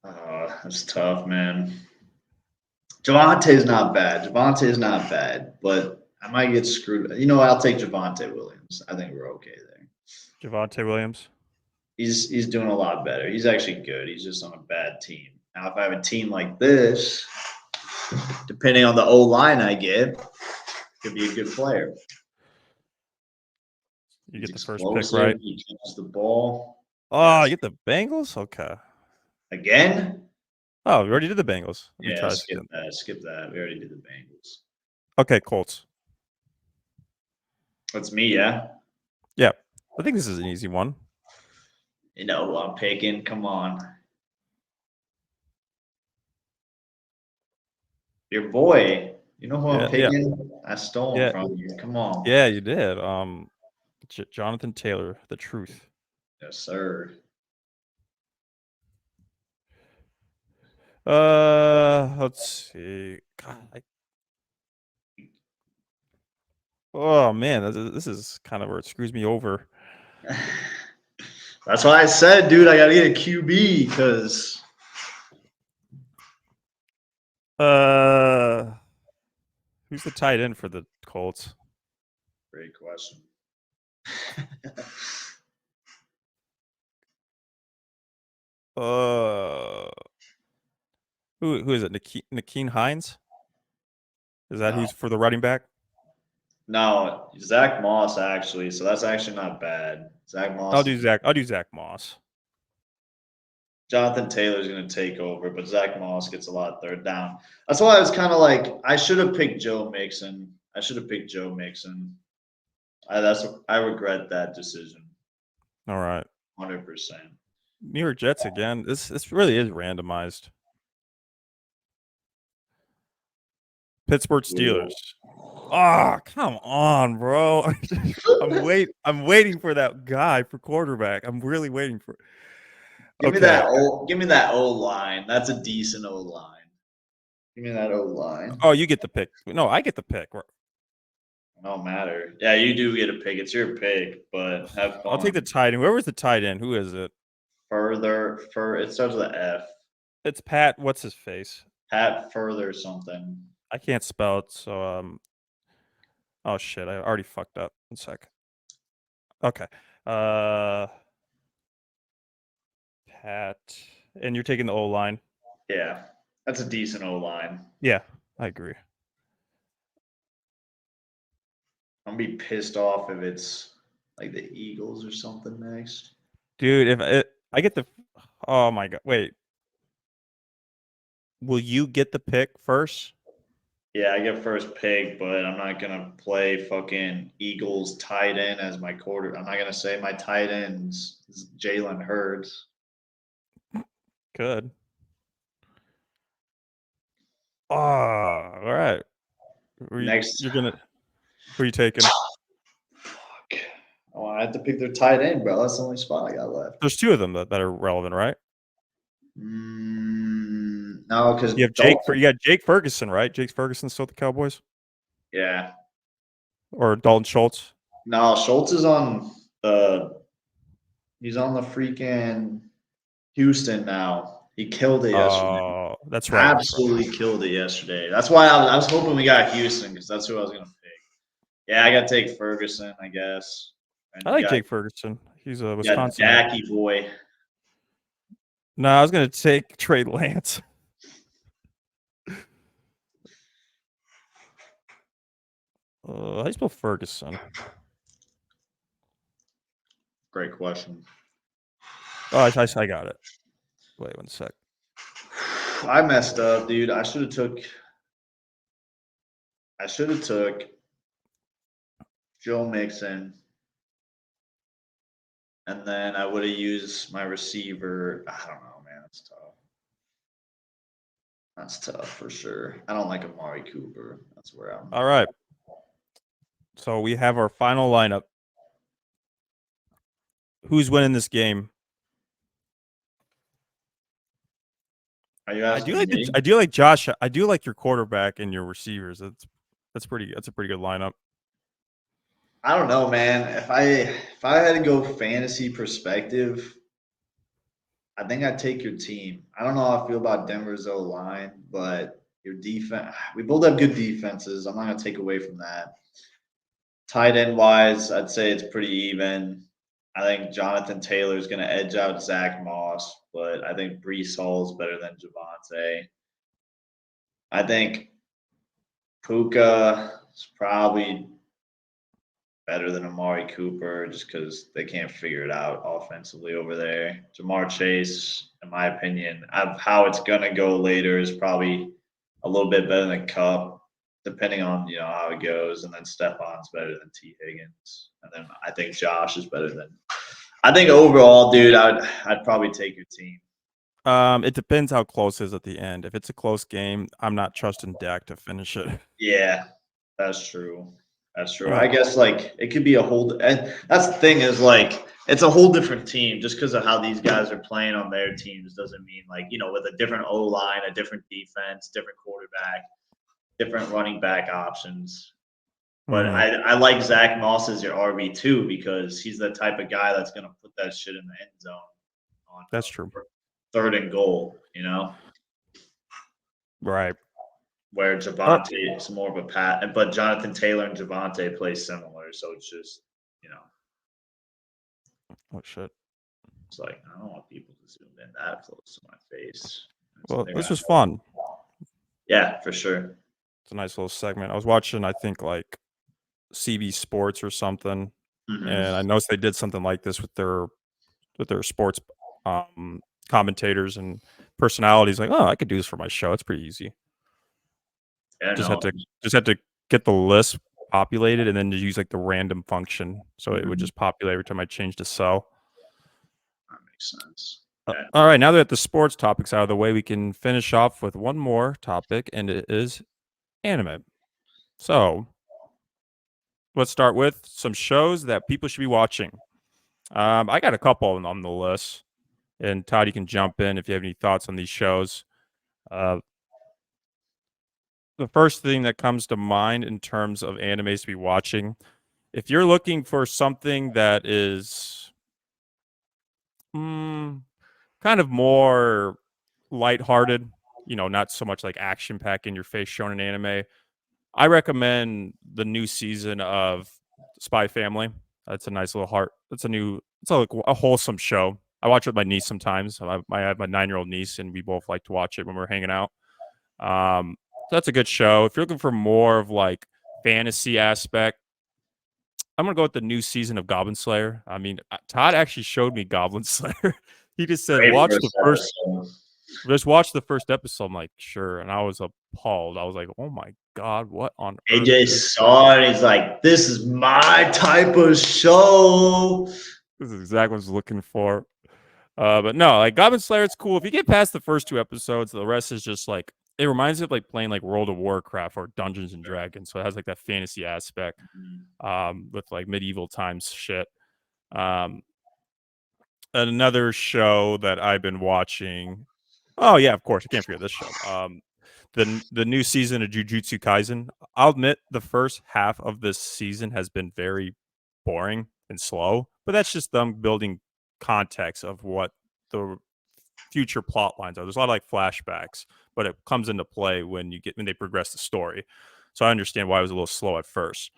That's tough, man. Javante's not bad. Javante's not bad, but I might get screwed. You know what? I'll take Javante Williams. I think we're okay there. Javonte Williams. He's doing a lot better. He's actually good. He's just on a bad team. Now, if I have a team like this, depending on the O line I get, could be a good player. You He's get the first pick, right? explosive. He catches the ball. Oh, Yes. you get the Bengals? Okay. Again? Oh, we already did the Bengals. Let me Yeah, try this again. Skip that. We already did the Bengals. Okay, Colts. That's me, yeah. Yeah. I think this is an easy one. You know who I'm picking. Come on. Your boy. You know who I'm Yeah, yeah, picking? I stole him yeah, from you. Come on. yeah, you did. Jonathan Taylor, the truth. Yes, sir. Let's see. God, oh man, this is kind of where it screws me over. That's why I said, dude, I got to get a QB because. Uh, who's the tight end for the Colts? Great question. Uh, who is it? Nakeen Hines? Is that No. who's for the running back? No, Zach Moss, actually. So that's actually not bad. Zach I'll Moss do is. Zach. I'll do Zach Moss. Jonathan Taylor's going to take over, but Zach Moss gets a lot of third down. That's why I was kind of like, I should have picked Joe Mixon. I should have picked Joe Mixon. I regret that decision, All right. 100%. New York Jets again. This really is randomized. Pittsburgh Steelers. Ah, come on, bro. I'm waiting for that guy for quarterback. I'm really waiting for. Okay. Give me that O line. That's a decent O line. Give me that O line. Oh, you get the pick. No, I get the pick. No matter. Yeah, you do get a pick. It's your pick, but have I'll take the fun. tight end. Whoever's the tight end, who is it? It starts with an F. It's Pat. What's his face? Pat further something. I can't spell it. So Oh shit! I already fucked up. 1 sec. Okay. Uh, Pat, and you're taking the O line. Yeah, that's a decent O line. Yeah, I agree. I'm gonna be pissed off if it's like the Eagles or something next. Dude, I get the. Oh my god! Wait, will you get the pick first? Yeah, I get first pick, but I'm not gonna play fucking Eagles tight end as my quarter. I'm not gonna say my tight end's Jalen Hurts. Good. Oh, all right. Next, You're gonna. Who are you taking? fuck. Oh, I have to pick their tight end, bro. That's the only spot I got left. There's two of them that are relevant, right? No, because You have Dalton. You got Jake Ferguson, right? Jake Ferguson still at the Cowboys, Yeah. or Dalton Schultz? No, Schultz is on the. He's on the freaking Houston now. He killed it yesterday. Oh, that's right. That's right. Absolutely killed it yesterday. That's why I was hoping we got Houston because that's who I was gonna pick. Yeah, I got to take Ferguson, I guess. And I like Jake Ferguson. He's a you got Wisconsin. Dacky boy. No, I was gonna take Trey Lance. How do you spell Ferguson? Great question. Oh, I got it. Wait 1 sec. I messed up, dude. I should have took Joe Mixon, and then I would have used my receiver. I don't know, man. That's tough. That's tough for sure. I don't like Amari Cooper. That's where I'm. All right. So we have our final lineup. Who's winning this game? Are you I do asking like the me? I do like Josh. I do like your quarterback and your receivers. That's a pretty good lineup. I don't know, man. If I had to go fantasy perspective, I think I'd take your team. I don't know how I feel about Denver's O line, but your defense. We both have good defenses. I'm not gonna take away from that. Tight end wise, I'd say it's pretty even. I think Jonathan Taylor is going to edge out Zach Moss, but I think Brees Hall is better than Javante. I think Puka is probably better than Amari Cooper just because they can't figure it out offensively over there. Jamar Chase, in my opinion, of how it's going to go later, is probably a little bit better than Cup, depending on how it goes. And then Stephon's better than T Higgins, and then I think Josh is better than. I think overall, dude, I'd probably take your team. It depends how close it is at the end. If it's a close game, I'm not trusting Dak to finish it. Yeah, that's true. That's true. Uh, I guess like it could be a whole, and that's the thing is like it's a whole different team just because of how these guys are playing on their teams doesn't mean like with a different O line, a different defense, different quarterback, different running back options. But mhm, I like Zach Moss as your RB too because he's the type of guy that's gonna put that shit in the end zone on that's true. third and goal. Right. Where Uh, Javante is more of a pat, but Jonathan Taylor and Javante play similar, so it's just you know, oh shit. it's like I don't want people to zoom in that close to my face. Well, They're this gonna, was fun. yeah, for sure. It's a nice little segment. I was watching, I think, like CB Sports or something, and I Hmm. noticed they did something like this with their sports um commentators and personalities. Like, oh, I could do this for my show. It's pretty easy. Yeah, Just had no, to just had to get the list populated and then just use like the random function, so it would mhm, just populate every time I changed to cell. that makes sense. Yeah, All right, now that the sports topics out of the way, we can finish off with one more topic, and it is anime. So let's start with some shows that people should be watching. I got a couple on the list, and Todd, you can jump in if you have any thoughts on these shows. Uh, the first thing that comes to mind in terms of animes to be watching, if you're looking for something that is mm, kind of more lighthearted, not so much like action pack in your face shown in anime, I recommend the new season of Spy Family. That's a nice little heart. It's a wholesome show. I watch it with my niece sometimes. I have my 9-year-old niece, and we both like to watch it when we're hanging out. So that's a good show. If you're looking for more of like fantasy aspect, I'm gonna go with the new season of Goblin Slayer. I mean, Todd actually showed me Goblin Slayer. He just said, great "Watch the first first, episode. just watch the first episode." I'm like, "Sure," and I was appalled. I was like, "Oh my god, what on earth AJ is this thing?" saw it. He's like, "This is my type of show." This is exactly what I was looking for. But no, like Goblin Slayer, it's cool. If you get past the first two episodes, the rest is just like it reminds me of like playing like World of Warcraft or Dungeons and Dragons. So it has like that fantasy aspect, Mhm. with like medieval times shit. Um, Another show that I've been watching. Oh yeah, of course, I can't forget this show. The new season of Jujutsu Kaisen. I'll admit the first half of this season has been very boring and slow, but that's just them building context of what the future plot lines are. There's a lot of like flashbacks, but it comes into play when they progress the story. So I understand why it was a little slow at first.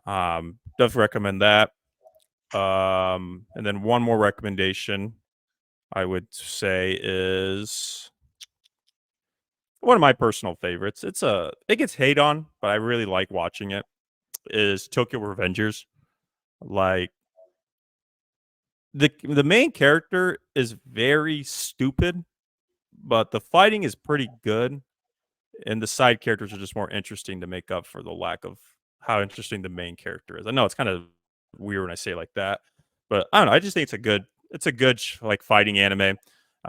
Definitely recommend that. And then one more recommendation I would say is one of my personal favorites. It gets hate on, but I really like watching it. Is Tokyo Revengers. Like the main character is very stupid, but the fighting is pretty good, and the side characters are just more interesting to make up for the lack of how interesting the main character is. I know it's kind of weird when I say it like that, but I don't know. I just think it's a good like fighting anime.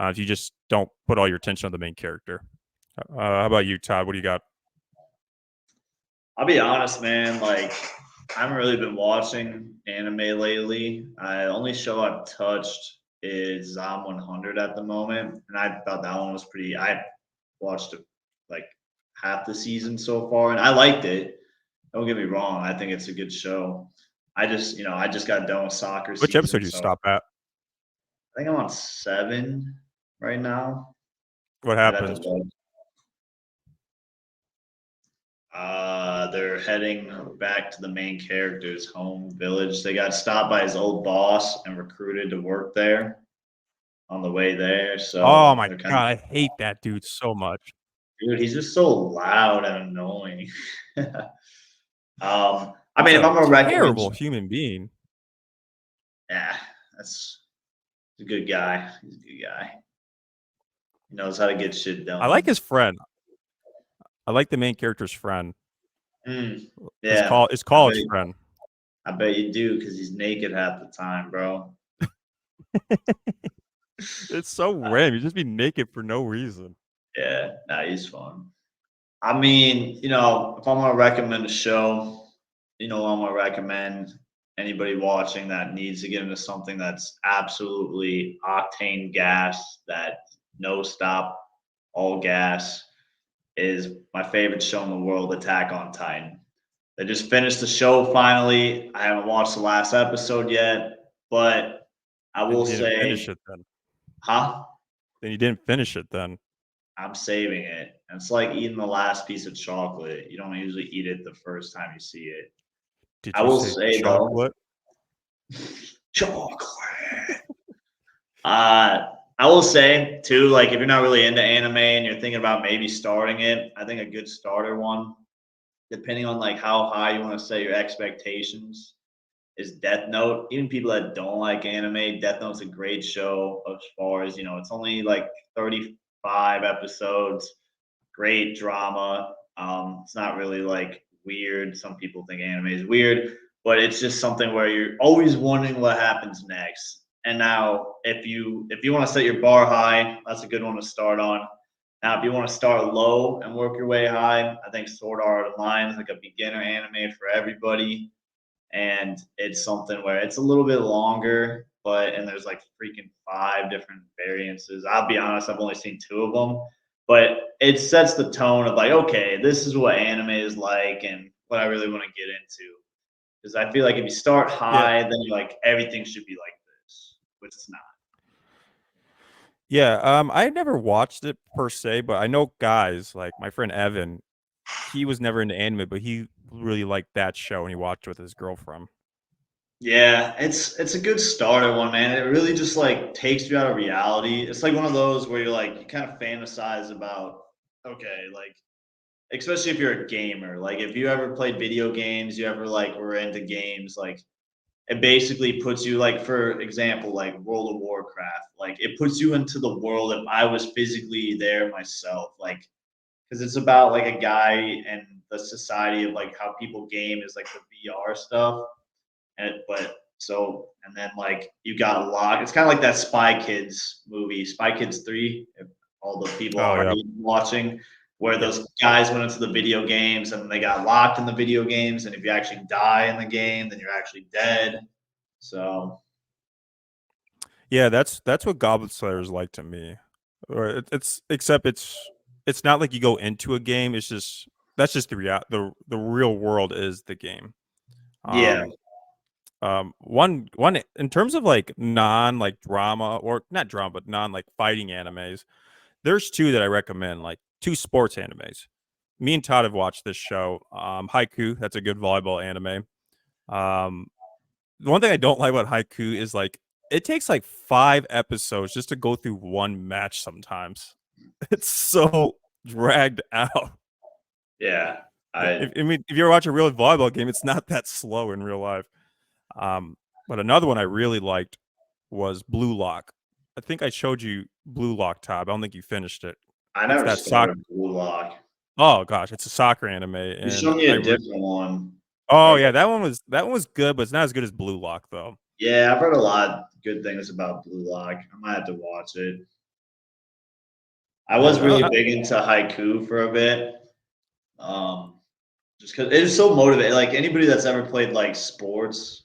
If you just don't put all your attention on the main character. How about you, Todd? What do you got? I'll be honest, man. Like I haven't really been watching anime lately. The only show I've touched is Zom 100 at the moment, and I thought that one was pretty. I watched it like half the season so far, and I liked it. Don't get me wrong. I think it's a good show. I just got done with soccer Which episode season, did you so stop at? I think I'm on 7 right now. What I'd have to happens? look. They're heading back to the main character's home village. They got stopped by his old boss and recruited to work there on the way there. Oh So my they're kind of, god, I hate that dude so much. dude, he's just so loud and annoying. I He's mean, if a I'm gonna recommend, terrible human being. yeah, that's he's a good guy. He's a good guy. He knows how to get shit I like done. his friend. I like the main character's friend. Mm, His yeah, I bet. college friend. I bet you do because he's naked half the time, bro. It's so random. You just be naked for no reason. Yeah, nah, he's fun. I mean, if I'm gonna recommend a show, I'm gonna recommend anybody watching that needs to get into something that's absolutely octane gas, that no stop, all gas, is my favorite show in the world, Attack on Titan. They just finished the show finally. I haven't watched the last episode yet, but I Then will you didn't finish say, it then. huh? Then you didn't finish it then. I'm saving it. And it's like eating the last piece of chocolate. You don't usually eat it the first time you see it. Did I you will say say though, chocolate? chocolate. I will say too, like if you're not really into anime and you're thinking about maybe starting it, I think a good starter one, depending on like how high you want to set your expectations, is Death Note. Even people that don't like anime, Death Note's a great show as far as, it's only like 35 episodes, great drama. It's not really like weird. Some people think anime is weird, but it's just something where you're always wondering what happens next. And now, if you want to set your bar high, that's a good one to start on. Now, if you want to start low and work your way high, I think Sword Art Online is like a beginner anime for everybody, and it's something where it's a little bit longer, and there's like freaking 5 different variances. I'll be honest, I've only seen 2 of them, but it sets the tone of like, okay, this is what anime is like and what I really want to get into. Because I feel like if you start Yeah. high, then you're like everything should be like this, which it's not. Yeah. I never watched it per se, but I know guys like my friend Evan. He was never into anime, but he really liked that show and he watched it with his girlfriend. Yeah, it's a good starter one, man. It really just like takes you out of reality. It's like one of those where you're like you kind of fantasize about, okay, like especially if you're a gamer. Like if you ever played video games, you ever like were into games, like it basically puts you like, for example, like World of Warcraft. Like it puts you into the world if I was physically there myself. Like because it's about like a guy and the society of like how people game is like the VR stuff. And then like you got locked. It's kind of like that Spy Kids movie, Spy Kids 3, if all the people Oh are yeah. watching, where Yeah. those guys went into the video games and they got locked in the video games. And if you actually die in the game, then you're actually dead. So Yeah, that's what Goblin Slayer is like to me. Or it's except it's not like you go into a game. It's just that's just the real world is the game. yeah, Um one in terms of like non like drama or not drama but non like fighting animes. There's two that I recommend, like two sports animes. Me and Todd have watched this show. Haiku, that's a good volleyball anime. Um, the one thing I don't like about Haiku is like it takes like 5 episodes just to go through one match sometimes. It's so dragged out. yeah. I I mean, if you ever watch a real volleyball game, it's not that slow in real life. But another one I really liked was Blue Lock. I think I showed you Blue Lock, Todd. I don't think you finished it. I It's never that soccer. started Blue Lock. Oh gosh, it's a soccer anime, You and showed me a different one. oh Or yeah, that one was good, but it's not as good as Blue Lock though. yeah, I've heard a lot of good things about Blue Lock. I might have to watch it. I was Yeah, really big into haiku for a bit. Um, just because it is so motivating. Like anybody that's ever played like sports,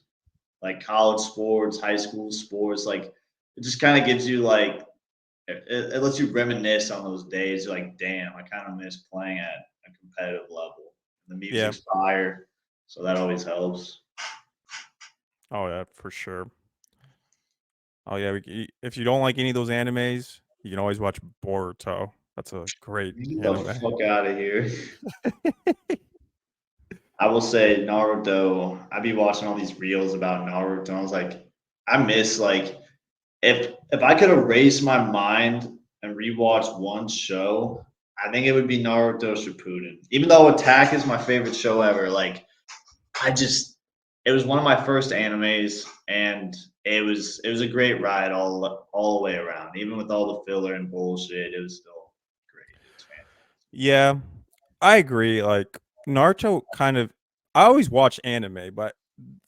like college sports, high school sports, like it just kind of gives you like it lets you reminisce on those days. You're like, damn, I kind of miss playing at a competitive level. The Yeah. music's fire, so that always helps. Oh yeah, for sure. Oh yeah, if you don't like any of those animes, you can always watch Boruto. That's a great Get the anime. fuck out of here. I will say Naruto. I be watching all these reels about Naruto. And I was like, I miss like if I could erase my mind and rewatch one show, I think it would be Naruto Shippuden. Even though Attack is my favorite show ever, like I just it was one of my first animes, and it was a great ride all the way around. Even with all the filler and bullshit, it was still great. It was Yeah, I agree. Like Naruto, kind of. I always watch anime, but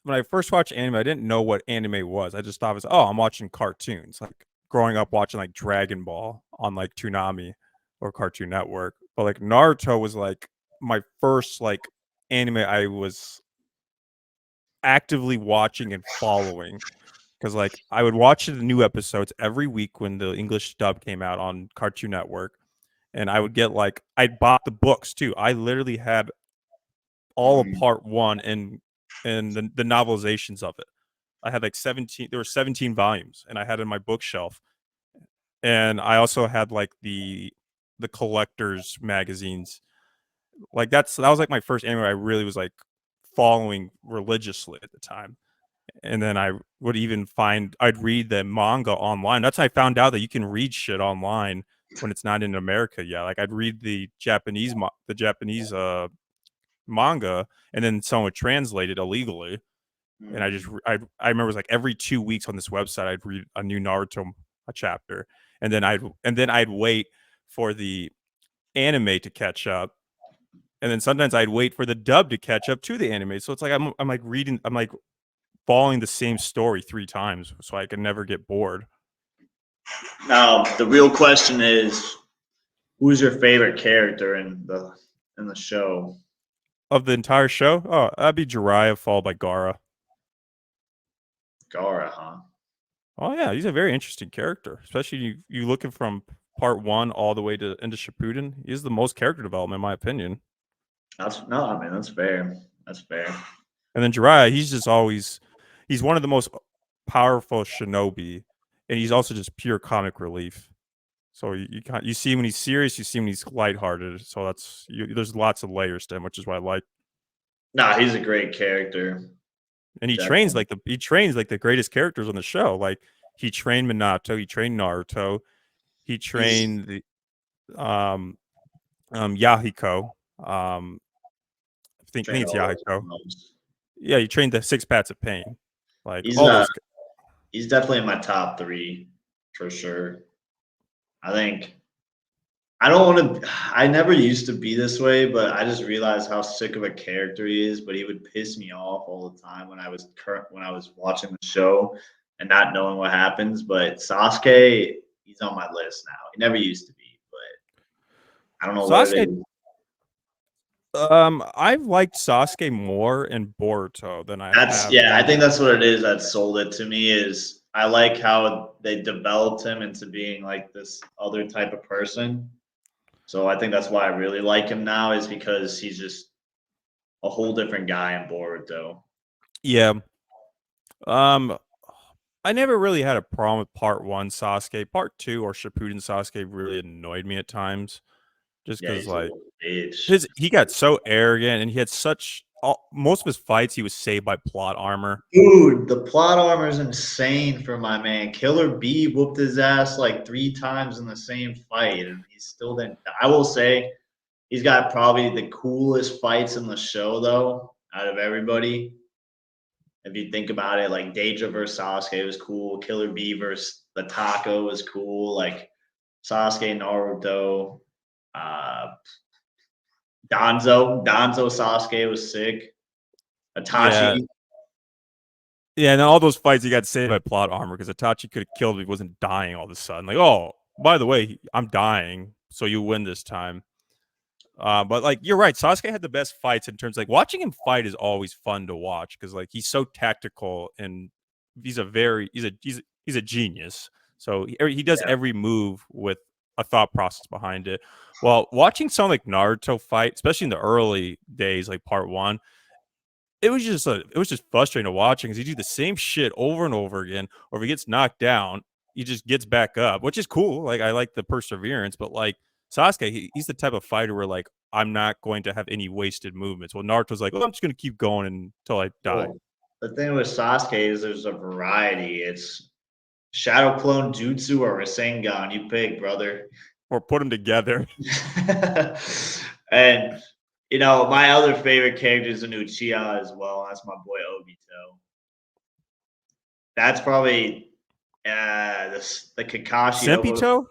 when I first watched anime, I didn't know what anime was. I just thought it was, oh, I'm watching cartoons. Like growing up watching like Dragon Ball on like Toonami or Cartoon Network. But like Naruto was like my first like anime I was actively watching and following because like I would watch the new episodes every week when the English dub came out on Cartoon Network, and I would get like I bought the books too. I literally had all of fantastic. part one and the novelizations of it. I had like 17. There were 17 volumes, and I had in my bookshelf, and I also had like the collectors magazines. Like that was like my first anime I really was like following religiously at the time. And then I would even I'd read the manga online. That's how I found out that you can read shit online when it's not in America yet. Like I'd read the Japanese manga, and then someone would translate it illegally. And Mm. I remember it was like every 2 weeks on this website I'd read a new Naruto a chapter, and then I'd wait for the anime to catch up, and then sometimes I'd wait for the dub to catch up to the anime. So it's like I'm like reading, I'm like following the same story 3 times, so I can never get bored. Now the real question is, who's your favorite character in the show? Of the entire show, oh, that'd be Jiraiya followed by Gara. Gara, huh? Oh yeah, he's a very interesting character, especially you looking from part one all the way to into Shippuden. He's the most character development, in my opinion. That's no, I mean that's fair. That's fair. And then Jiraiya, he's one of the most powerful shinobi, and he's also just pure comic relief. So you see him when he's serious, you see him when he's lighthearted. So there's lots of layers to him, which is what I like. Nah, he's a great character. And Definitely. he trains like the greatest characters on the show. Like he trained Minato, he trained Naruto, he He's trained the Yahiko. I think trained it's all those Yahiko. moves. Yeah, he trained the six paths of pain. Like He's all those. he's definitely in my top three for sure. I think I don't want to. I never used to be this way, but I just realized how sick of a character he is. But he would piss me off all the time when I was watching the show and not knowing what happens. But Sasuke, he's on my list now. He never used to be, but I don't know what it Sasuke. is. I've liked Sasuke more in Boruto than I That's have yeah. I think in. that's what it is that sold it to me. Is I like how they developed him into being like this other type of person. So I think that's why I really like him now is because he's just a whole different guy in Boruto. Yeah. Um, I never really had a problem with part one Sasuke. Part two or Shippuden Sasuke really annoyed me at times, just Yeah, because he's a like little bitch. he got so arrogant and he had most of his fights he was saved by plot armor. Dude, the plot armor is insane for my man. Killer B whooped his ass like 3 times in the same fight, and he still didn't. I will say he's got probably the coolest fights in the show, though, out of everybody. If you think about it, like Deja versus Sasuke was cool. Killer B versus the Taco was cool. Like Sasuke, Naruto, uh, Danzo Sasuke was sick. Yeah, Itachi, yeah, and all those fights he got saved by plot armor because Itachi could have killed him if he wasn't dying all of a sudden. Like, oh, by the way, I'm dying, so you win this time. But like you're right, Sasuke had the best fights in terms like watching him fight is always fun to watch because like he's so tactical and he's a genius. So he does Yeah. every move with a thought process behind it. While watching someone like Naruto fight, especially in the early days, like part one, it was just frustrating to watching because he do the same shit over and over again. Or if he gets knocked down, he just gets back up, which is cool. Like I like the perseverance, but like Sasuke, he's the type of fighter where like I'm not going to have any wasted movements. Well, Naruto's like, oh, I'm just going to keep going until I die Well, the thing with Sasuke is there's a variety. It's Shadow Clone Jutsu or Rasengan. You pick, brother. or put them together. And my other favorite character is an Uchiha as well. That's my boy Obito. That's probably the Kakashi Obo. Senpito?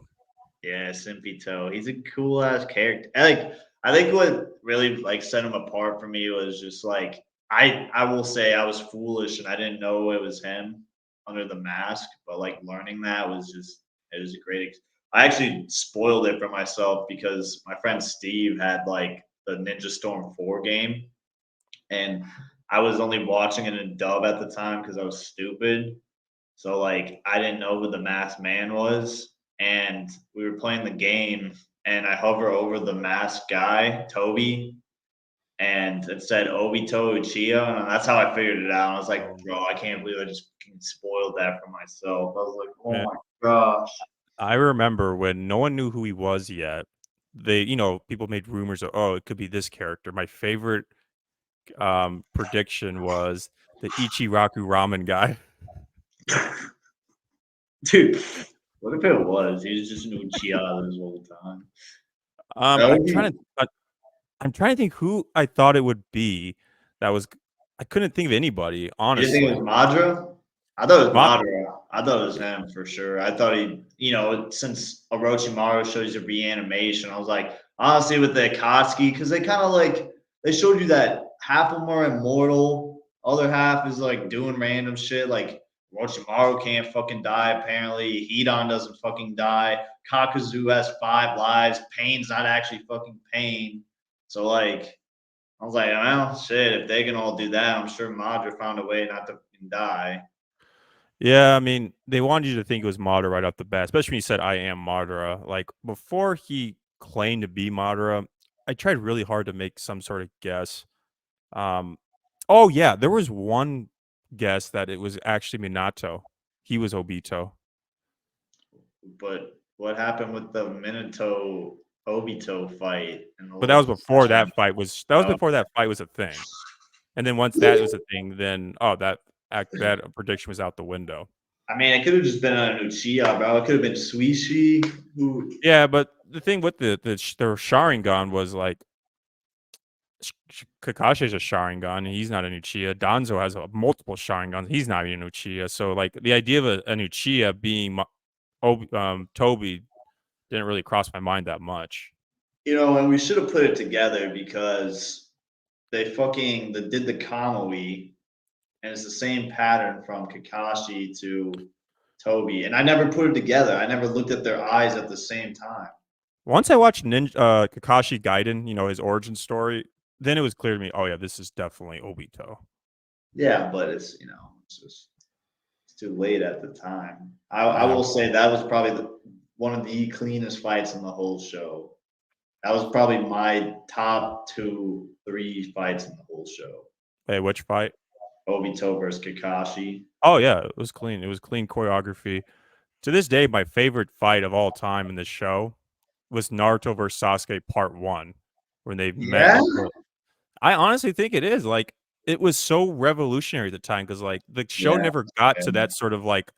Yeah, Simpito. He's a cool ass character. I think what really like set him apart for me was just like I will say I was foolish and I didn't know it was him under the mask, but like learning that was just it was a great. I actually spoiled it for myself because my friend Steve had like the Ninja Storm 4 game, and I was only watching it in dub at the time because I was stupid. So like I didn't know who the masked man was, and we were playing the game, and I hover over the masked guy, Toby, and it said Obito Uchiha, and that's how I figured it out. I was like, Oh bro, I can't believe I just spoiled that for myself. I was like, oh man, my gosh. I remember when no one knew who he was yet. People made rumors of, oh, it could be this character. My favorite prediction was the Ichiraku ramen guy. Dude, what if it was? He was just an Uchiha this whole time. Um, That I'm would trying be. to I, I'm trying to think who I thought it would be. That was I couldn't think of anybody You didn't think it honestly. was Madra? I thought it was Ma- Madara. I thought it was him for sure. I thought since Orochimaru shows your reanimation, I was like, honestly, with the Akatsuki, because they kind of like, they showed you that half of them are immortal, other half is like doing random shit. Like, Orochimaru can't fucking die, apparently. Hidan doesn't fucking die. Kakuzu has 5 lives. Pain's not actually fucking Pain. So, like, I was like, well, shit, if they can all do that, I'm sure Madra found a way not to fucking die. yeah, I mean, they wanted you to think it was Madara right off the bat, especially when he said I am Madara. Like before he claimed to be Madara, I tried really hard to make some sort of guess. Um oh yeah, there was one guess that it was actually Minato. He was Obito. But what happened with the Minato Obito fight in the But that was little before section? that was Uh, before that fight was a thing. And then once that was a thing, then that prediction was out the window. I mean, it could have just been an Uchiha, bro. It could have been Suishi. Who? Yeah, but the thing with the Sharingan was like Kakashi's a Sharingan, and he's not an Uchiha. Danzo has multiple Sharingans. He's not even an Uchiha. So like the idea of an Uchiha being Toby didn't really cross my mind that much. And we should have put it together because they did the Kamui, and it's the same pattern from Kakashi to Toby. And I never put it together. I never looked at their eyes at the same time. Once I watched Kakashi Gaiden, his origin story, then it was clear to me. Oh yeah, this is definitely Obito. Yeah, but it's just it's too late at the time. I Yeah. will say that was probably one of the cleanest fights in the whole show. That was probably my top 2, 3 fights in the whole show. Hey, which fight? Obito versus Kakashi. Oh yeah, it was clean. It was clean choreography. To this day, my favorite fight of all time in this show was Naruto versus Sasuke Part One, when they met Yeah, up. I honestly think it is like it was so revolutionary at the time because like the show yeah, never got to that sort of like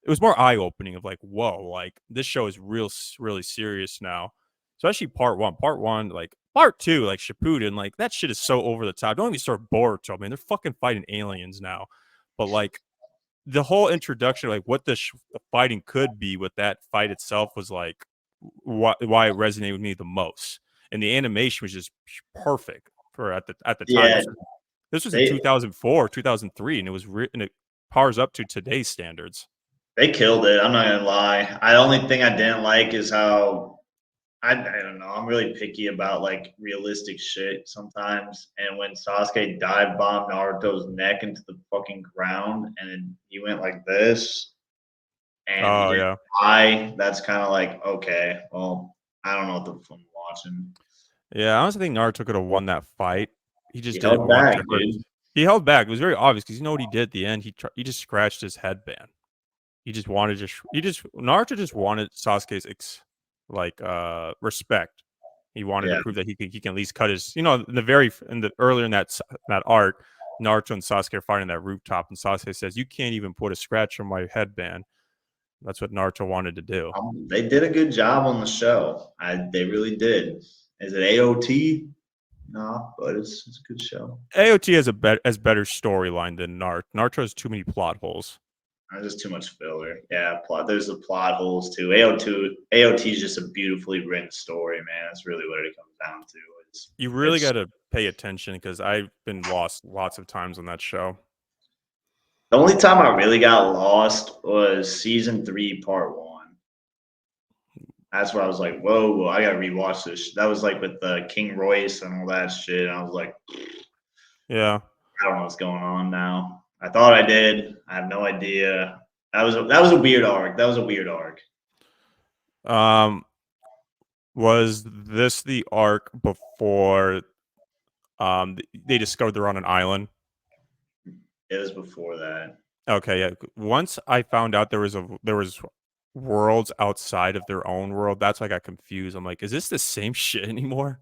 it was more eye opening of like whoa like this show is really serious now, especially part one. Part one like part two like Shippuden like that shit is so over the top. Don't even start Boruto, man. They're fucking fighting aliens now, but like the whole introduction, like what the fighting could be with that fight itself was like why it resonated with me the most. And the animation was just perfect for at the time. yeah. This was in They 2004, 2003, and it was and it powers up to today's standards. they killed it. I'm not gonna lie. The only thing I didn't like is how I don't know. I'm really picky about like realistic shit sometimes. And when Sasuke dive bombed Naruto's neck into the fucking ground, and then he went like this, and he Oh didn't yeah, die, that's kind of like okay. Well, I don't know what the fuck I'm watching. yeah. I honestly think Naruto could have won that fight. He He just didn't held want back, to hurt his. dude. He held back. It was very obvious because you know what he did at the end. He just scratched his headband. He just wanted to. He just Naruto just wanted Sasuke's respect. He wanted to Yeah, prove that he can at least cut his. You know, in the very in the earlier in that arc, Naruto and Sasuke are fighting that rooftop, and Sasuke says, "You can't even put a scratch on my headband." That's what Naruto wanted to do. they did a good job on the show. They really did. Is it AOT? No, but it's a good show. AOT has better storyline than Naruto. Naruto has too many plot holes. There's just too much filler. Yeah, plot. There's the plot holes too. AOT is just a beautifully written story, man. That's really what it comes down to. You really It's got to pay attention because I've been lost lots of times on that show. the only time I really got lost was season 3, part 1. That's where I was like, whoa, I gotta rewatch this. That was like with the King Royce and all that shit. And I was like, Yeah. I don't know what's going on now. I thought I did. I have no idea. That was a weird arc. That was a weird arc. Um, was this the arc before they discovered they're on an island? It was before that. Okay, yeah. Once I found out there was worlds outside of their own world, that's why I got confused. I'm like, is this the same shit anymore?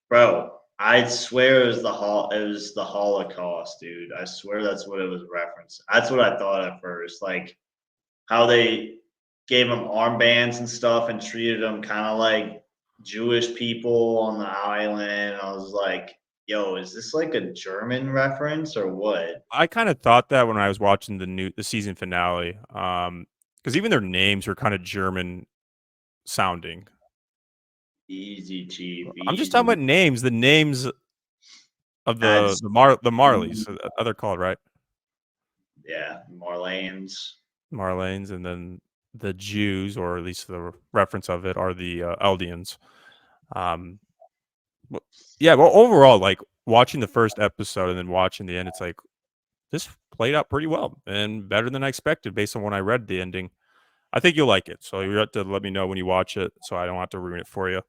Bro, I swear it was the Holocaust, dude. I swear that's what it was referenced. That's what I thought at first. Like how they gave them armbands and stuff and treated them kind of like Jewish people on the island. I was like, yo, is this like a German reference or what? I kind of thought that when I was watching the season finale, because even their names were kind of German sounding. Easy, chief, I'm just talking about easy. names. The names of That's the Marleys, they're called right. yeah, Marlanes. Marlanes, and then the Jews, or at least the reference of it, are the Eldians. Um, yeah, well, overall, like watching the first episode and then watching the end, it's like this played out pretty well and better than I expected based on when I read the ending. I think you'll like it, so you have to let me know when you watch it, so I don't have to ruin it for you.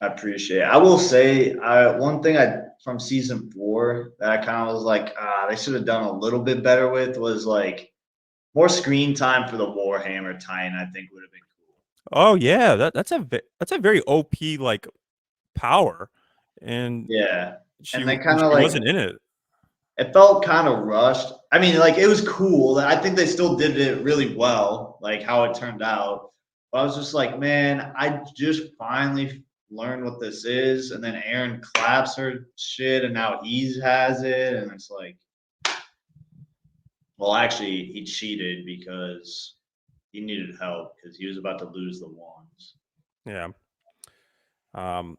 I appreciate it. I will say, one thing I from season 4 that I kind of was like, they should have done a little bit better with was like more screen time for the Warhammer Titan. I think would have been cool. Oh yeah, that's a very OP like power, and Yeah, and they kind of she like wasn't in it. it felt kind of rushed. I mean, like it was cool. I think they still did it really well, like how it turned out. But I was just like, man, I just finally learned what this is, and then Aaron claps her shit, and now he has it, and it's like, well, actually, he cheated because he needed help because he was about to lose the wands. Yeah. Um,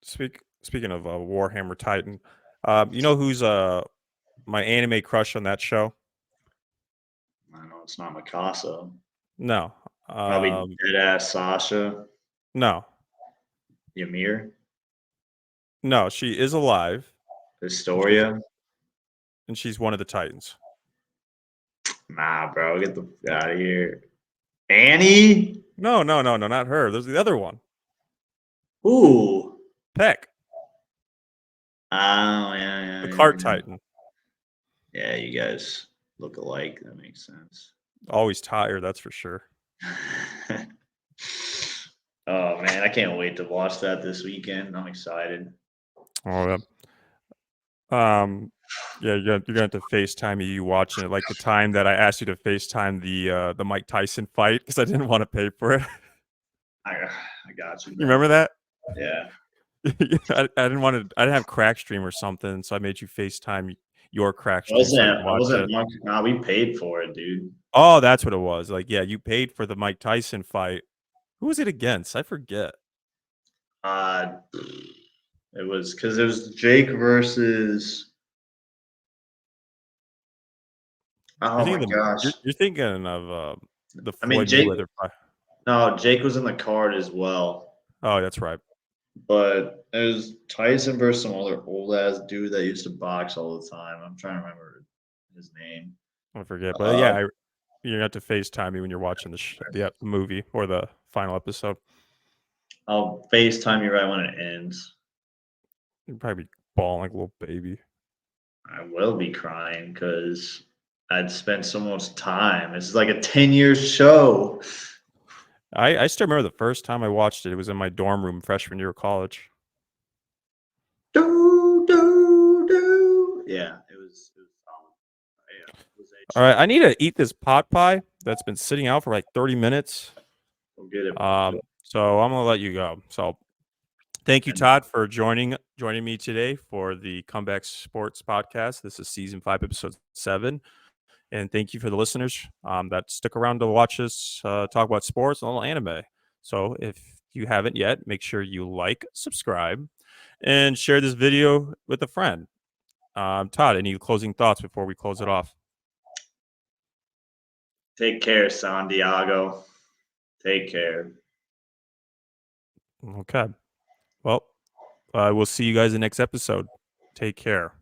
speaking of Warhammer Titan, you know who's my anime crush on that show? I know it's not Mikasa. No, Probably um, dead ass Sasha, no, Ymir, no. She is alive, and Historia. she's one of the Titans. Nah, bro, get the fuck out of here. Annie? No, no, no, no, not her. There's the other one, Ooh. Peck, Oh, yeah, the yeah, yeah. cart Titan. Yeah, you guys look alike. That makes sense. Always tired, that's for sure. Oh, man, I can't wait to watch that this weekend. I'm excited. Oh, yeah. Yeah, you're gonna have to FaceTime me you watching it, like the time that I asked you to FaceTime the Mike Tyson fight because I didn't want to pay for it. I got you, You bro. remember that? Yeah. I didn't want to. I didn't have crack stream or something, so I made you FaceTime your crack It stream so I wasn't, could it watch wasn't it. much. Nah, we paid for it, dude. Oh, that's what it was. Like, yeah, you paid for the Mike Tyson fight. Who was it against? I forget. Uh, it was because it was Jake versus. You're Oh my thinking gosh. you're thinking of the I mean, Floyd Jake. Mayweather fight. No, Jake was in the card as well. Oh, that's right. But it was Tyson versus some other old ass dude that used to box all the time. I'm trying to remember his name. I forget, but Uh, yeah, you're gonna have to FaceTime me when you're watching the movie or the final episode. I'll FaceTime you right when it ends. You'd probably be bawling like a little baby. I will be crying because I'd spent so much time. This is like a 10-year show. I still remember the first time I watched it. It was in my dorm room freshman year of college. Do, do, do. Yeah, it was solid. It was a All right, show. I need to eat this pot pie that's been sitting out for like 30 minutes. Go get it, bro. So I'm gonna let you go. So thank you, And Todd, for joining me today for the Comeback Sports Podcast. This is season 5, episode 7. And thank you for the listeners that stick around to watch us talk about sports and a little anime. So if you haven't yet, make sure you like, subscribe, and share this video with a friend. Todd, any closing thoughts before we close it off? take care, Santiago. Take care. Okay. Well, we'll see you guys in the next episode. Take care.